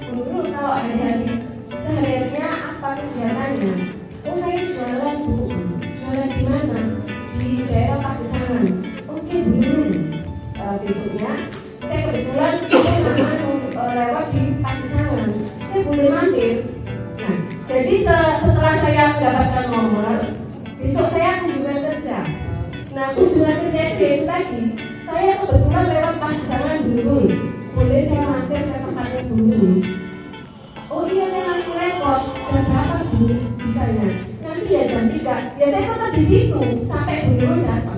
Bu Nurul kalau hari-hari sehariannya apa kegiatannya? Oh saya jualan Bu, jualan di mana? Di daerah Pagesangan. Oke Bu Nurul, besoknya saya kebetulan lewat di Pagesangan. Saya boleh mampir. Nah, jadi setelah saya mendapatkan nomor, besok saya kunjungan kerja. Nah, kunjungan kerja itu tadi, saya kebetulan lewat Pagesangan dulu. Boleh saya mampir ke tempatnya dulu. Oh iya, saya masih repot. Jam berapa Bu? Bisanya? Nanti ya jam 3 juga, ya saya tetap di situ sampai Bu Nurul datang.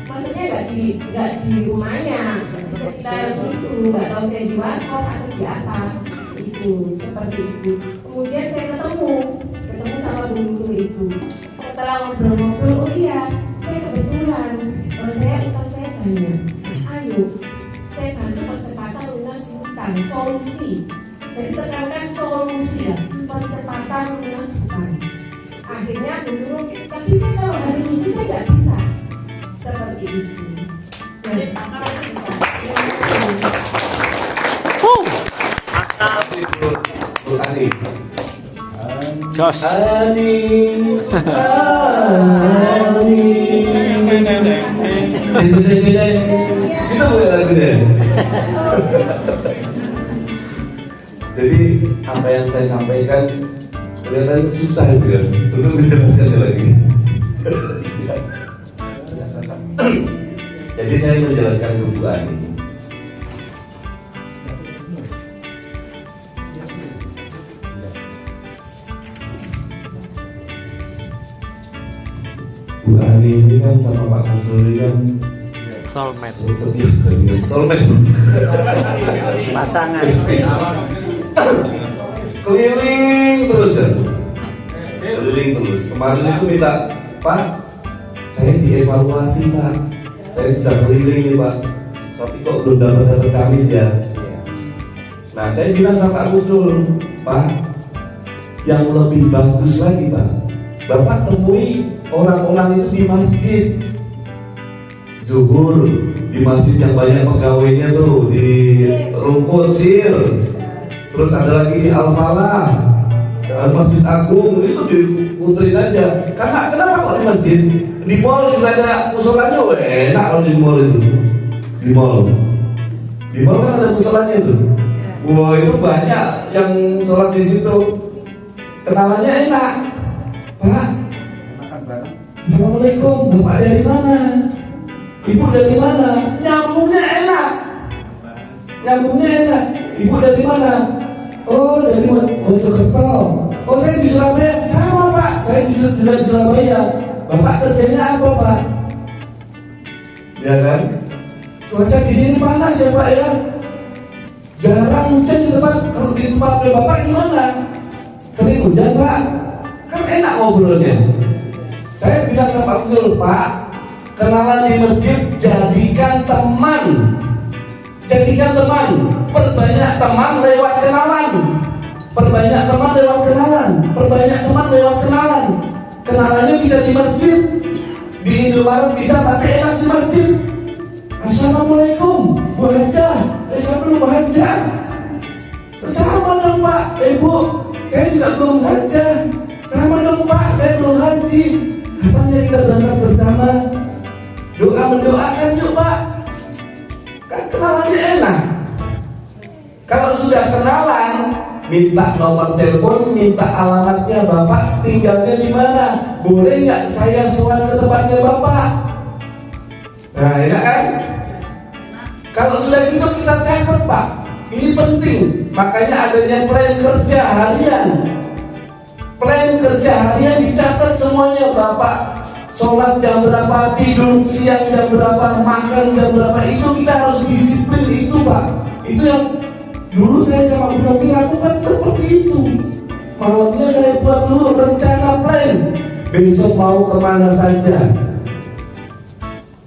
Maksudnya nggak di rumahnya, sekitar situ, nggak tahu saya di warkop atau di apa, itu seperti itu. Kemudian saya ketemu sama Bu Nurul itu. Setelah ngobrol-ngobrol, oh iya, saya kebetulan, saya utang saya banyak. Ayo, saya bantu percepatan lunas hutang, solusi. Jadi tekankan solusi ya, percepatan lunas hutang. Akhirnya Bu Nurul, tapi saya kalau hari ini saya nggak bisa. Seperti itu. Bu Ani. Jos. Ani. Itu bukan lagunya. Jadi apa yang saya sampaikan kelihatan susah itu ya, untuk menjelaskannya lagi. Jadi saya menjelaskan ke Bu Ani. Bu Ani ini kan sama Pak Kusnul ini kan Soulmate. setia banget. Soulmate. Pasangan. Keliling terus ya. Keliling terus. Kemarin itu minta, Pak, saya dievaluasi Pak. Saya sudah keliling nih Pak, tapi kok belum dapat kami ya. Nah saya bilang sama Pak Kusnul, Pak, yang lebih bagus lagi Pak, Bapak temui orang-orang itu di masjid Zuhur, di masjid yang banyak pegawainya tuh, di Rumput Sir, terus ada lagi di Al-Falah, Masjid Agung, itu diputerin aja. Karena kenapa kok di masjid? Di mall juga ada musolanya, enak kalau di mall itu. Di mall kan ada musolanya tuh. Wah itu banyak yang sholat di situ. Kenalannya enak. Pak, Assalamualaikum, Bapak dari mana? Ibu dari mana? Nyambungnya enak. Ibu dari mana? Oh dari Mojokerto. Oh saya di Surabaya. Sama Pak, saya juga di Surabaya. Bapak kerjanya apa Pak? Ya kan? Cuaca di sini panas ya Pak ya. Jarang hujan di tempat Bapak gimana? Sering hujan Pak? Kan enak ngobrolnya. Saya bilang sama Pak Kusnul, Pak, kenalan di masjid jadikan teman. Perbanyak teman lewat kenalan. Kenalannya bisa di masjid, di Indomaret bisa, tapi enak di masjid. Assalamualaikum, Bu Haja. Saya belum haja. Sama dong Pak, Bu, saya juga belum haja. Sama dong Pak, saya belum haji. Kapan kita berangkat bersama? Mendoakan yuk Pak. Kan kenalannya enak. Kalau sudah kenalan, minta nomor telepon, minta alamatnya Bapak, tinggalnya di mana? Boleh nggak saya sowan ke tempatnya Bapak? Nah, enak kan? Kalau sudah gitu kita catat Pak. Ini penting. Makanya adanya plan kerja harian. Plan kerja harian dicatat semuanya Bapak. Sholat jam berapa, tidur siang jam berapa, makan jam berapa, itu kita harus disiplin itu Pak. Itu yang dulu saya sama Bu Novi lakukan seperti itu. Malamnya saya buat dulu rencana plan. Besok mau kemana saja.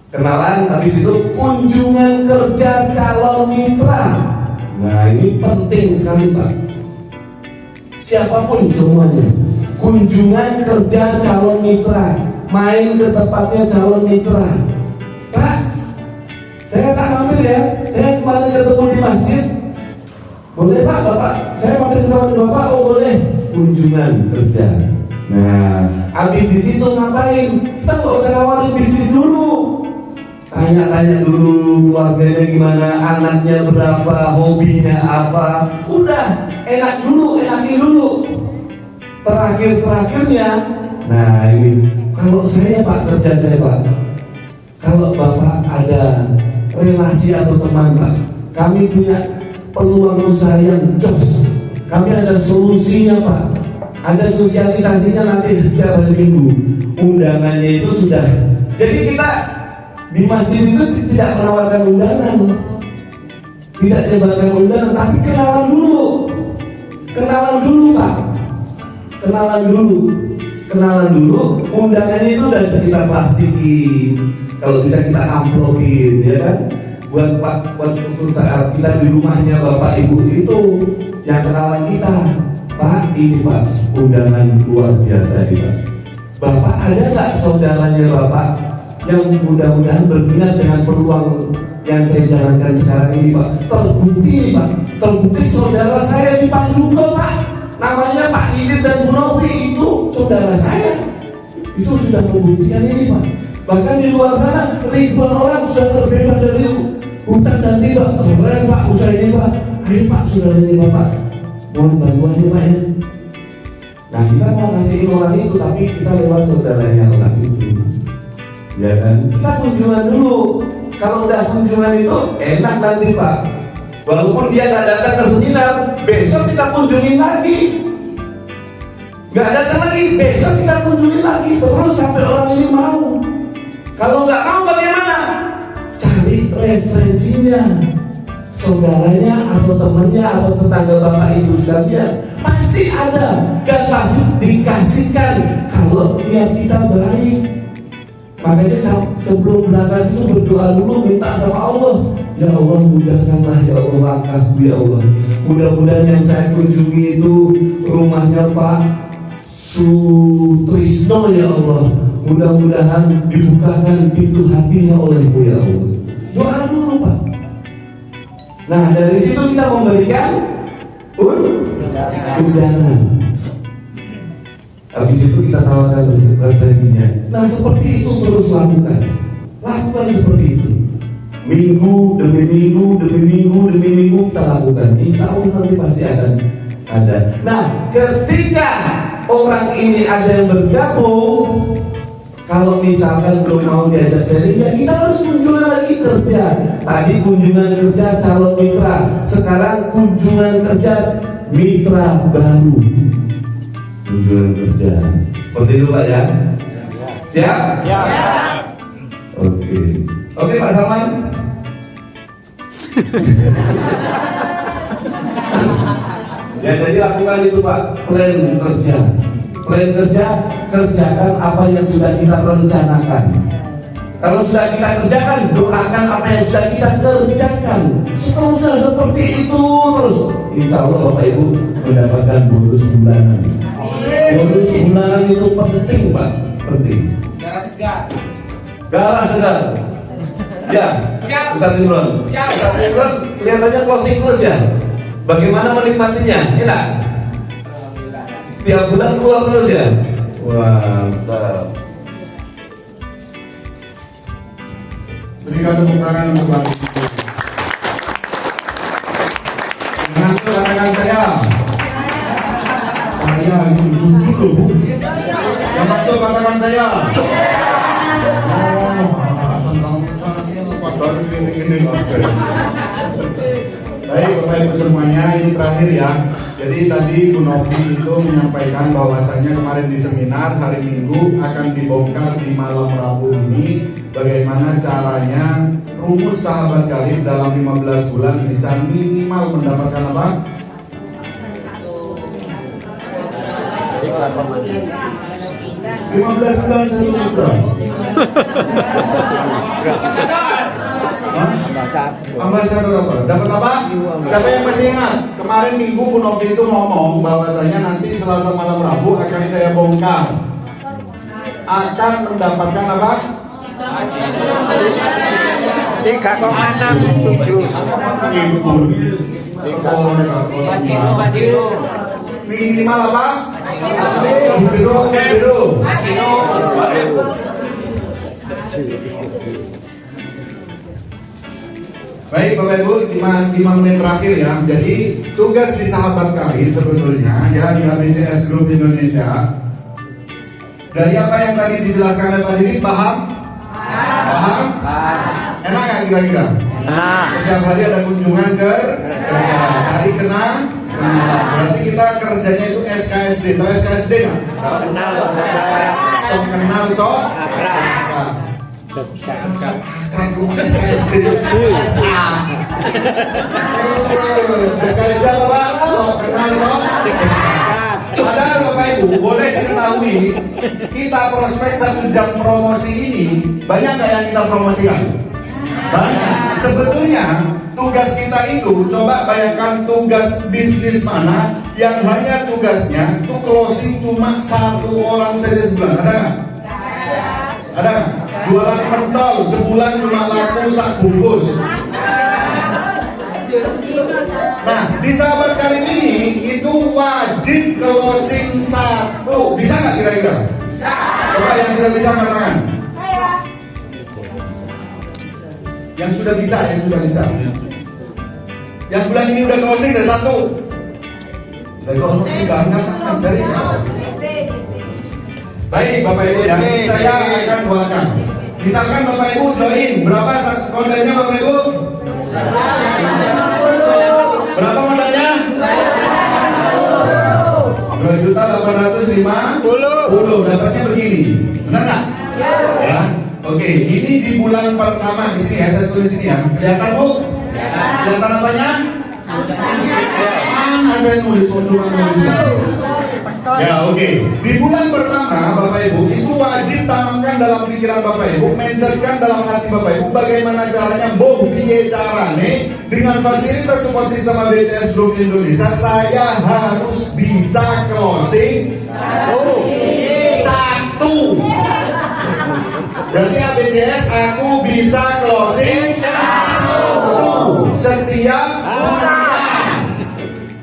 Kenalan, habis itu kunjungan kerja calon mitra. Nah ini penting sekali Pak. Siapapun semuanya. Kunjungan kerja calon mitra. Main ke tempatnya calon mitra. Pak, saya tak mampir ya. Saya kemarin ketemu di masjid. Boleh Pak, Bapak? Saya mampir ke tempat Bapak. Oh boleh. Kunjungan kerja. Nah, habis di situ ngapain? Kita nggak usah nawarin bisnis dulu. Tanya-tanya dulu keluarganya gimana, anaknya berapa, hobinya apa. Udah, enakin dulu. Terakhirnya, nah ini kalau saya Pak, kerja saya Pak, kalau Bapak ada relasi atau teman Pak, kami punya peluang usaha yang jos, kami ada solusinya Pak. ada sosialisasinya nanti setiap hari Minggu. Undangannya itu sudah. Jadi kita di masjid itu tidak menawarkan undangan, tidak menyebarkan undangan, tapi kenalan dulu Pak, kenalan dulu. Undangannya itu udah kita plastikin, kalau bisa kita amplopin, ya kan? Buat untuk saat kita di rumahnya Bapak Ibu itu yang kenalan kita, Pak, ini Pak, undangan luar biasa ini Pak. Bapak ada nggak saudaranya Bapak yang mudah-mudahan berminat dengan peluang yang saya jalankan sekarang ini Pak? Terbukti saudara saya di Panduga Pak, namanya Pak Didit dan Bu Novi, itu saudara saya, itu sudah membuktikan ini Pak. Bahkan di luar sana ribuan orang sudah terbebas dari hutang dan riba. Keren Pak usaha ini Pak. Ayo Pak, saudara ini Bapak, mohon bantuannya Pak ya. Nah kita mau ngasihin orang itu, tapi kita lewat saudaranya orang itu, ya kan? Kita kunjungan dulu. Kalau udah kunjungan itu enak nanti Pak. Walaupun dia nggak datang ke seminar, besok kita kunjungin lagi. Nggak datang lagi, besok kita kunjungin lagi, terus sampai orang ini mau. Kalau nggak mau bagaimana? Cari referensinya, saudaranya atau temannya atau tetangga Bapak Ibu sekalian, pasti ada dan pasti dikasihkan kalau niat kita baik. Makanya sebelum berangkat itu berdoa dulu, minta sama Allah, ya Allah mudahkanlah ya Allah langkahku ya Allah. Mudah-mudahan yang saya kunjungi itu rumahnya Pak Sutrisno ya Allah. Mudah-mudahan dibukakan pintu hatinya olehmu ya Allah. Doa dulu Pak. Nah dari situ kita memberikan undangan. Habis itu kita tawarkan referensinya. Nah seperti itu terus lakukan seperti itu. Minggu demi minggu kita lakukan. Insya Allah nanti pasti akan ada. Nah ketika orang ini ada yang bergabung, kalau misalkan belum mau diajak sharing, ya kita harus kunjungan lagi kerja. Tadi kunjungan kerja calon mitra, sekarang kunjungan kerja mitra baru. Kunjungan kerja seperti itu Pak ya. Siap? Siap. Oke Pak Salman. Ya jadi lakukan itu Pak, plan kerja, kerjakan apa yang sudah kita rencanakan. Kalau sudah kita kerjakan, doakan apa yang sudah kita kerjakan. Kalau sudah seperti itu terus, insya Allah Bapak Ibu mendapatkan bonus bulanan. Bonus bulanan itu penting Pak, penting. Garas segar. Ya, Ustaz Imron. Ustaz Imron kelihatannya closing terus ya. Bagaimana menikmatinya? Enak? Tiap bulan keluar terus ya? Wah, mantap. Berikan tepuk tangan untuk Bapak. Mengatur tangan saya. Saya jujur loh. Yang mengatur tangan saya. Baik Bapak Ibu semuanya, ini terakhir ya. Jadi tadi Bu Novi itu menyampaikan bahwasannya kemarin di seminar hari Minggu akan dibongkar di malam Rabu ini bagaimana caranya rumus sahabat karib dalam 15 bulan bisa minimal mendapatkan apa? 15 bulan satu juta. Ambasador apa? Dapat apa? Siapa yang masih ingat? Kemarin Minggu Bu Novi itu ngomong bahwasanya nanti Selasa malam Rabu akan saya bongkar. Akan mendapatkan apa? 3,67 minimal apa? Baik Bapak Ibu, 5 menit terakhir ya. Jadi tugas di sahabat kami sebetulnya ya di HBCS Group Indonesia, dari apa yang tadi dijelaskan oleh Pak Didi, paham? Paham? Enak nggak kira-kira? Setiap hari ada kunjungan ke hari kenang Berarti kita kerjanya itu SKSD. Tahu SKSD nggak? Kenal, Sok kenal sok. akrab. Akrab rumah SKSD. SKSA. SKSD apa Pak? Sok kenal sok. Padahal Bapak Ibu boleh diketahui kita prospek 1 jam promosi ini banyak nggak yang kita promosikan? Banyak. Sebetulnya tugas kita itu, coba bayangkan tugas bisnis mana yang hanya tugasnya itu closing cuma 1 orang saja sebulan. Ada nggak? Ada nggak? Jualan pentol sebulan cuma laku 1 bungkus. Nah, di sahabat kali ini itu wajib closing 1. Bisa nggak kira-kira? Coba yang sudah bisa angkat tangan. Yang sudah bisa, yang sudah bisa. Yang bulan ini udah closing ada 1. Udah closing nggak angkat tangan dari. Baik Bapak Ibu ya, saya akan doakan. Misalkan Bapak Ibu join, berapa modalnya Bapak Ibu? Berapa modalnya? 2.850.000. Dapatnya begini, benar nggak? Ya. Oke, ini di bulan pertama di sini ya, saya tulis ini ya. Kelihatan Bu? Kelihatan apanya? Mana saya nulis Ya oke. Di bulan pertama Bapak Ibu itu wajib tanamkan dalam pikiran Bapak Ibu, mencerkan dalam hati Bapak Ibu bagaimana caranya piye carane dengan fasilitas support system BCS Group Indonesia saya harus bisa closing 1. Berarti ABCS aku bisa closing 1 setiap bulan.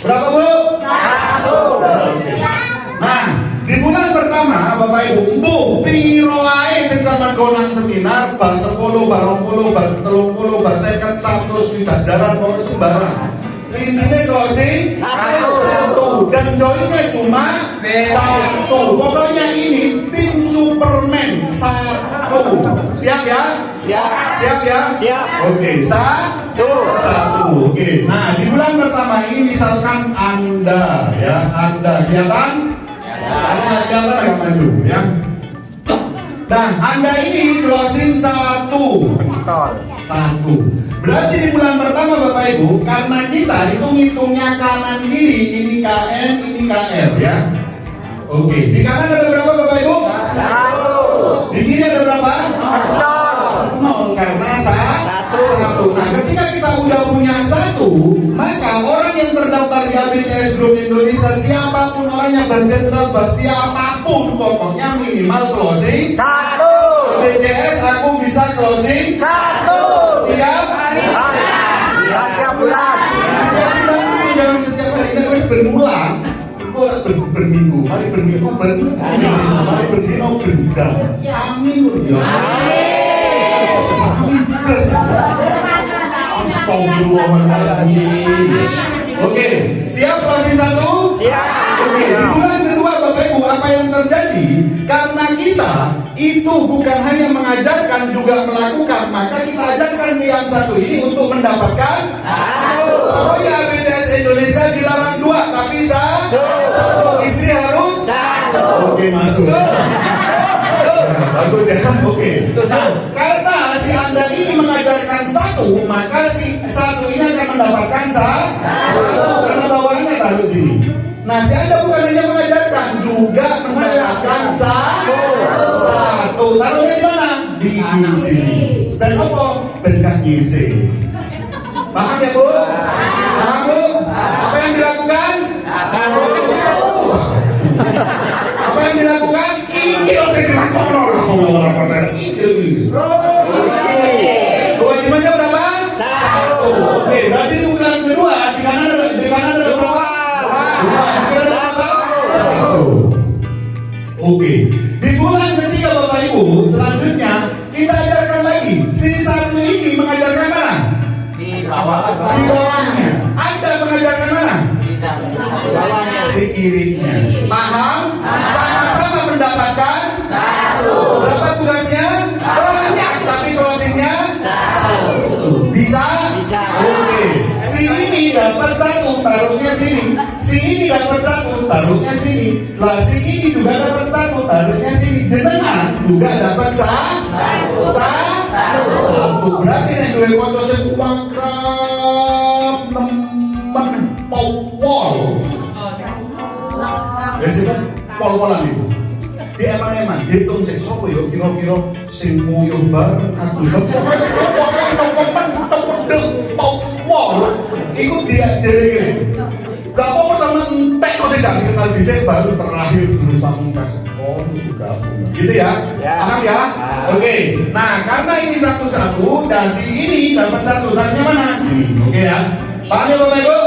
Berapa Bu? 1. Nah, di bulan pertama Bapak Ibu, piro ae sing sampean gonang seminar bar 10, bar 20, bar 30, bar 50, 100 sudah jalan pokoknya sembarang. Intinya closing 1 dan joinnya cuma 1. Pokoknya ini tim Superman 1. Siap ya? Siap ya? Siap. Oke, 1. Oke. Nah, di bulan pertama ini misalkan Anda ya, Anda kelihatan? Kelihatan yang maju ya. Nah, Anda ini closing 1. Berarti di bulan pertama Bapak Ibu, karena kita itu ngitungnya kanan kiri, ini KN, ini KR ya. Oke, di kanan ada berapa Bapak Ibu? 1. Di kiri ada berapa? 0 karena 1. Nah, ketika kita udah punya 1, maka orang yang terdaftar di ABCS Group Indonesia, siapapun orangnya, berjenderal, siapapun pokoknya minimal closing 1. ABCS aku bisa closing 1 tiap bulan. Jangan setiap hari, kita harus berbulan. Berminggu, mari berminggu, mari berdino berjam. Amin ya. Astagfirullahaladzim. Oke, siap closing 1? Siap. Oke, di bulan kedua Bapak Ibu apa yang terjadi? Karena kita itu bukan hanya mengajarkan juga melakukan, maka kita ajarkan yang 1 ini untuk mendapatkan 1. Pokoknya ABCS Indonesia dilarang 2, tapi 1. Istri harus 1. Oke, masuk. Bagus ya, oke. Nah, karena si Anda ini mengajarkan 1, maka si 1 ini akan mendapatkan 1 karena bawaannya taruh sini. Nah, si Anda bukan hanya mengajarkan, juga mendapatkan 1. Taruhnya di mana? Di sini. Dan apa? Berkah gizi. Paham ya Bu? Paham Bu? Apa yang dilakukan? Apa yang dilakukan? Ini loh yang dilakukan. Kewajibannya berapa? 1. Oke, berarti di bulan kedua di kanan ada berapa? 2. Oke, di bulan ketiga Bapak Ibu selanjutnya kita ajarkan lagi. Si 1 ini mengajarkan mana? Si bawahnya. Anda mengajarkan mana? Si kirinya. Paham? Sama-sama mendapatkan 1. Berapa tugasnya? Banyak, tapi closingnya 1. Bisa? Oke. Si ini dapat 1, taruhnya sini. sini. Lah si ini juga dapat satu, harusnya sini jenengan juga dapat satu. Berarti yang dua foto sekuang krap nemen pol. Biasanya pol-polan itu. Di eman-eman, dihitung sing sopo yo kira-kira sing nguyuh bareng aku. Pol. Iku dia dhewe. Gak apa-apa sama entek kok sih gak kenal bisa baru terakhir terus pamungkas. Oh itu gabung. Gitu ya? Paham ya? Oke. Nah karena ini satu-satu dan si ini dapat satu. Tanya mana? Sini. Oke ya? Paham ya Bapak Ibu?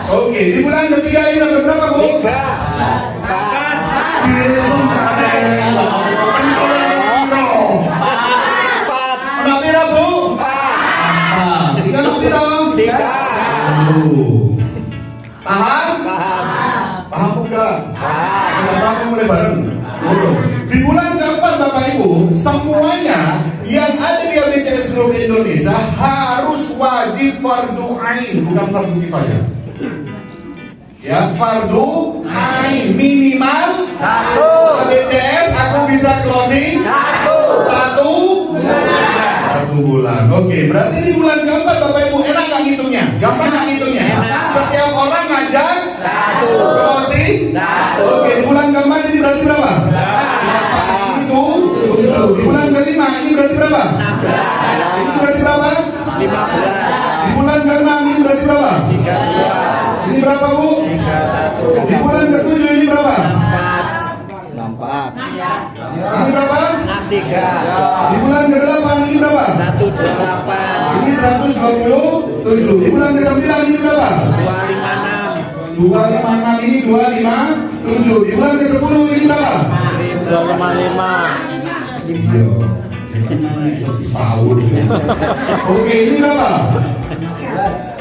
Oke. Di bulan ketiga ini dapat berapa Bu? 4. Paham bukan? Sudah paham mulai bareng? Di bulan keempat Bapak Ibu, semuanya yang ada di ABCS Group Indonesia harus wajib fardu ain, bukan fardu kifayah. Ya, fardu ain minimal 1. ABCS aku bisa closing 1 bulan. Oke, berarti di bulan keempat Bapak Ibu enak nggak ngitungnya? Gampang nggak ngitungnya? Setiap orang ngajak 1 closing 1. Oke, di bulan keempat ini berarti berapa? 8 itu 7. Di bulan kelima ini berarti berapa? 16. Ini berarti berapa? 15. Di bulan keenam ini berarti berapa? 32. Ini berapa Bu? 31. Di bulan ketujuh ini berapa? 64. Ini berapa? 63. Di bulan ke-8 ini berapa? 128. Ini 127. Di bulan ke-9 ini berapa? 256. 256 ini 257. Di bulan ke-10 ini berapa? 255. Iya. Tahu. Oke, ini berapa?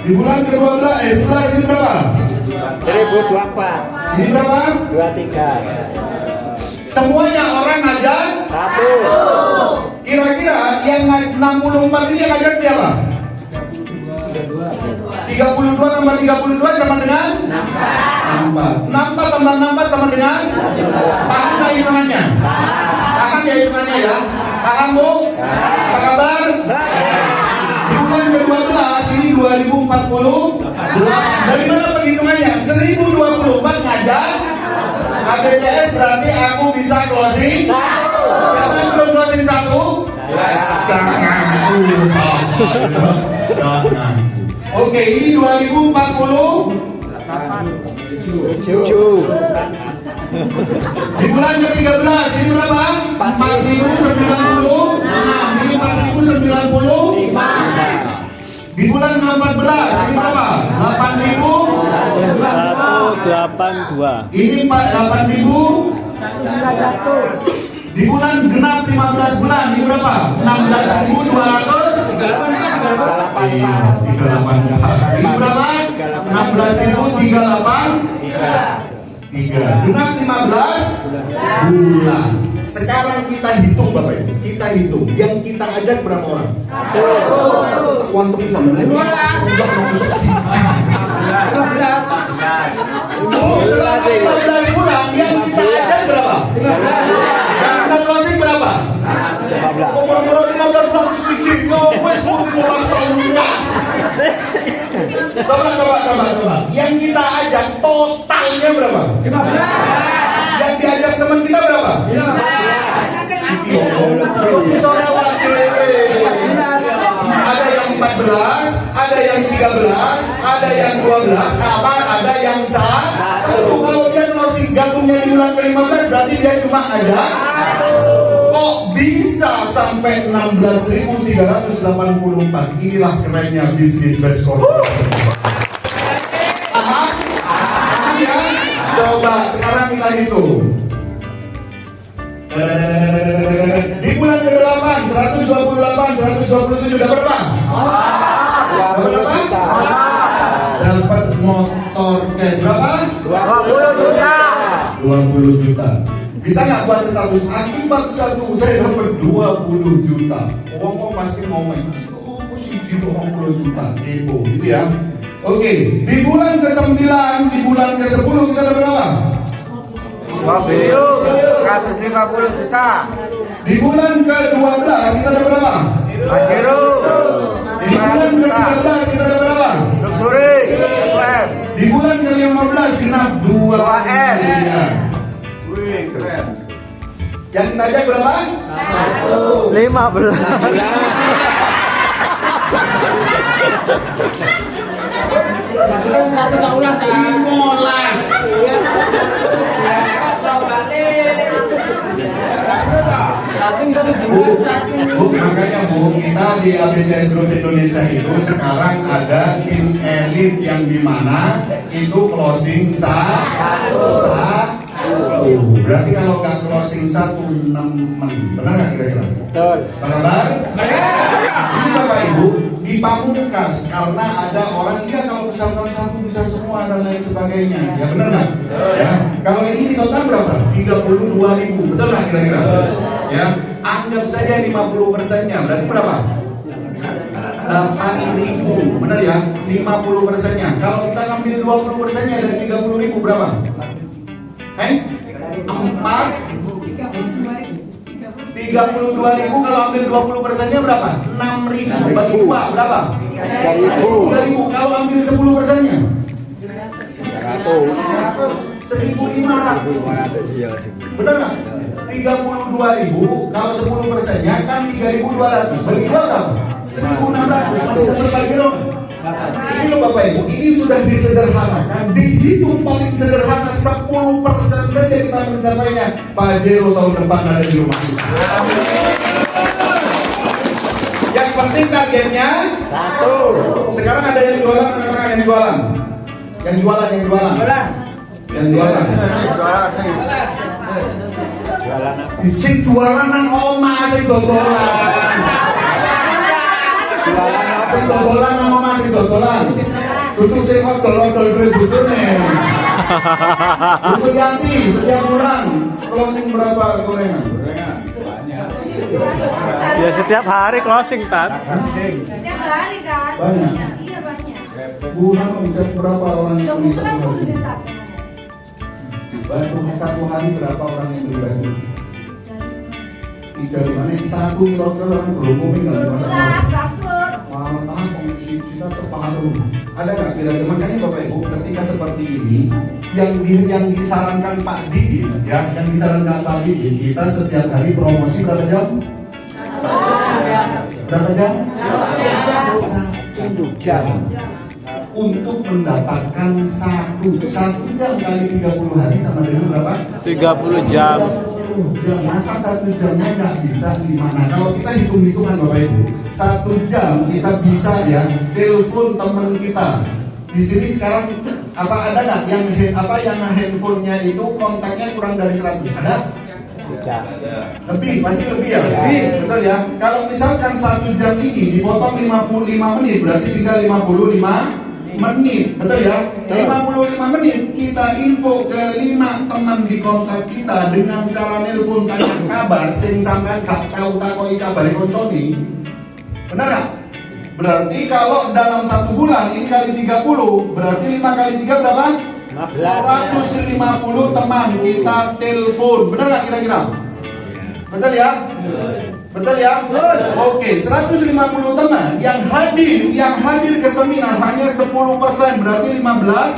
Di bulan ke-12 11 ini berapa? 1024. Ini berapa? 23. Semuanya orang ngajak 1. Kira-kira yang 64 ini yang ngajak siapa? 32 tambah 32 sama dengan 64. 64 tambah 64 sama dengan paham nggak hitungannya? Paham ya hitungannya ya? Paham Bu? Apa kabar? Di bulan ke-12 ini 2040. Dari mana perhitungannya? 1024 ngajak ABCS, berarti aku bisa closing 1. Siapa yang belum closing 1? Janganku. Oke, ini 2040. 7. Di bulan ke-13 ini berapa? 4090. Nah, ini 4090. Di bulan ke-14 ini berapa? 182. Ini 8.000. Di bulan genap 15 bulan ini berapa? 16.200. 384. Ini berapa? 16.038. Genap 15 bulan. Sekarang kita hitung Bapak Ibu. Kita hitung. Yang kita ajak berapa orang? 1. Kuantum sama. Setelah 15 bulan yang kita ajak berapa? Yang kita closing berapa? 15. Umur 15 bulan sedikit. Coba. Yang kita ajak totalnya berapa? 15. Yang diajak teman kita berapa? 15. Ada yang 14, ada yang 13, ada yang 12, kapan ada yang 1. Kalau dia closing gabungnya di bulan ke-15 berarti dia cuma ada. Kok bisa sampai 16.384? Inilah kerennya bisnis best corporation. Paham ya? Coba sekarang kita hitung. Di bulan ke-8 128, 127 dapat berapa? Dapat berapa? Dapat motor cash berapa? 20 juta. 20 juta. Bisa nggak buat status akibat satu saya dapat 20 juta. Orang pasti mau main. Oh, posisi 20 juta. Gitu ya. Oke, di bulan ke-9, di bulan ke-10 kita dapat berapa? Mobil 150 juta. Di bulan ke-12 kita ada berapa? Pajero Di bulan 500 juta. ke-13 kita ada berapa? Luxury FM Di bulan ke-15 genap 2 2M. miliar. Wih, keren. Yang kita ajak berapa? 15. Molas. Bu, makanya Bu, kita di ABCS Group Indonesia itu sekarang ada tim elit yang dimana itu closing satu. Berarti kalau nggak closing 1 nemen, benar nggak kira-kira? Betul. Apa kabar? Ini Bapak Ibu di Pamungkas karena ada orang kalau misalkan satu bisa semua dan lain sebagainya, ya benar nggak? Ya. Kalau ini di total berapa? 32.000, betul nggak kira-kira? Ya, anggap saja 50%-nya, berarti berapa? 8.000, benar ya? 50%-nya. Kalau kita ambil 20%-nya dari 30.000 berapa? 32.000 kalau ambil 20%-nya berapa? 6.000 bagi 2 berapa? 3.000. Kalau ambil 10%-nya 1.500. Benar nggak? 32.000 kalau 10%-nya kan 3.200 bagi 2 berapa? 1.600. Masih dapat bagi dong. Ini loh Bapak Ibu, ini sudah disederhanakan, dihitung paling sederhana 10% saja kita mencapainya. Pajero tahun depan ada di rumah kita. Yang penting targetnya 1. Sekarang ada yang jualan, katakan yang jualan. Yang jualan. Sing jualan nang omah sing dodolan. Dodolan sama masih dodolan. Tutup sing odol-odol duit bojone. Tutup ganti setiap bulan. Closing berapa gorengan? Ya setiap hari closing, Tat. Setiap hari kan? Banyak. Iya banyak. Bulan omset berapa orang yang beli Dokumen satu hari? tetap. Batu satu hari berapa orang yang beli batu? 3 satu kilogram orang berhubung tinggal di mana? Bangkrut. Malah komisi kita separuh. Ada nggak kira-kira? Makanya Bapak Ibu ketika seperti ini yang disarankan Pak Didi ya, yang disarankan Pak Didi kita setiap hari promosi berapa jam? Berapa jam? 1 jam untuk mendapatkan 1 jam kali 30 hari sama dengan berapa? 30 jam. Jam, masa 1 jamnya nggak bisa 5. Nah kalau kita hitung-hitungan Bapak Ibu 1 jam kita bisa ya telepon teman kita di sini sekarang ada nggak yang handphonenya itu kontaknya kurang dari 100 ada? Lebih, pasti lebih ya? Betul ya? Kalau misalkan 1 jam ini dipotong 55 menit berarti tinggal 55 menit, betul ya? 55 menit kita info ke 5 teman di kontak kita dengan cara nelpon tanya kabar sing sampean gak tahu takoi kabar konconi. Benar gak? Berarti kalau dalam 1 bulan ini kali 30 berarti 5 kali 3 berapa? 150 teman kita telepon. Benar gak kira-kira? Betul ya? Betul ya? Oke, 150 teman yang hadir ke seminar hanya 10%, berarti 15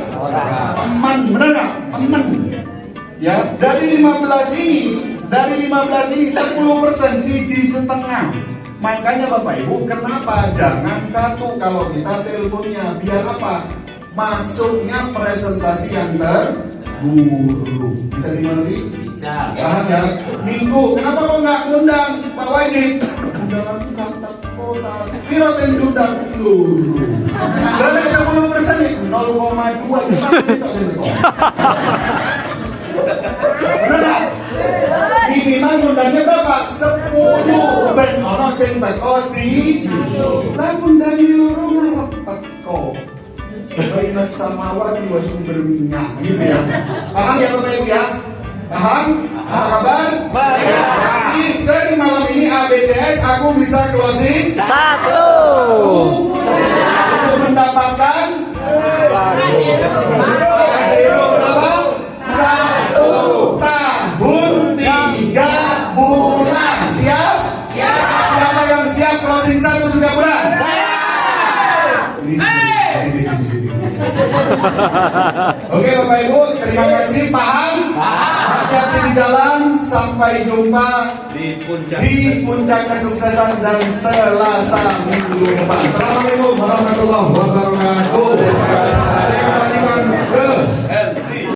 teman, benar nggak? Teman. Ya, dari 15 ini 10% siji setengah. Makanya Bapak Ibu, kenapa jangan 1 kalau kita teleponnya biar apa? Masuknya presentasi yang terguru. Bisa dimengerti? Paham ya? Minggu, kenapa kok nggak ngundang Pak Wahid? Undangan kantor kota. Kira saya diundang dulu. Berapa 10% nih? 0,2 juta itu benar nggak? Minimal ngundangnya berapa? 10. Ben ono sing teko si. Lah ngundangi loro ngarep teko. Baiklah samawati wa sumber minyak gitu ya. Paham ya Bapak Ibu ya? Paham? Apa kabar? Baik. Saya di malam ini ABCS aku bisa closing 1. untuk mendapatkan berapa? 1. 1 setiap bulan? Ini CCTV. Oke Bapak Ibu, terima kasih. Paham? Hati-hati di jalan. Sampai jumpa di puncak kesuksesan dan Selasa minggu depan. Assalamualaikum warahmatullahi wabarakatuh.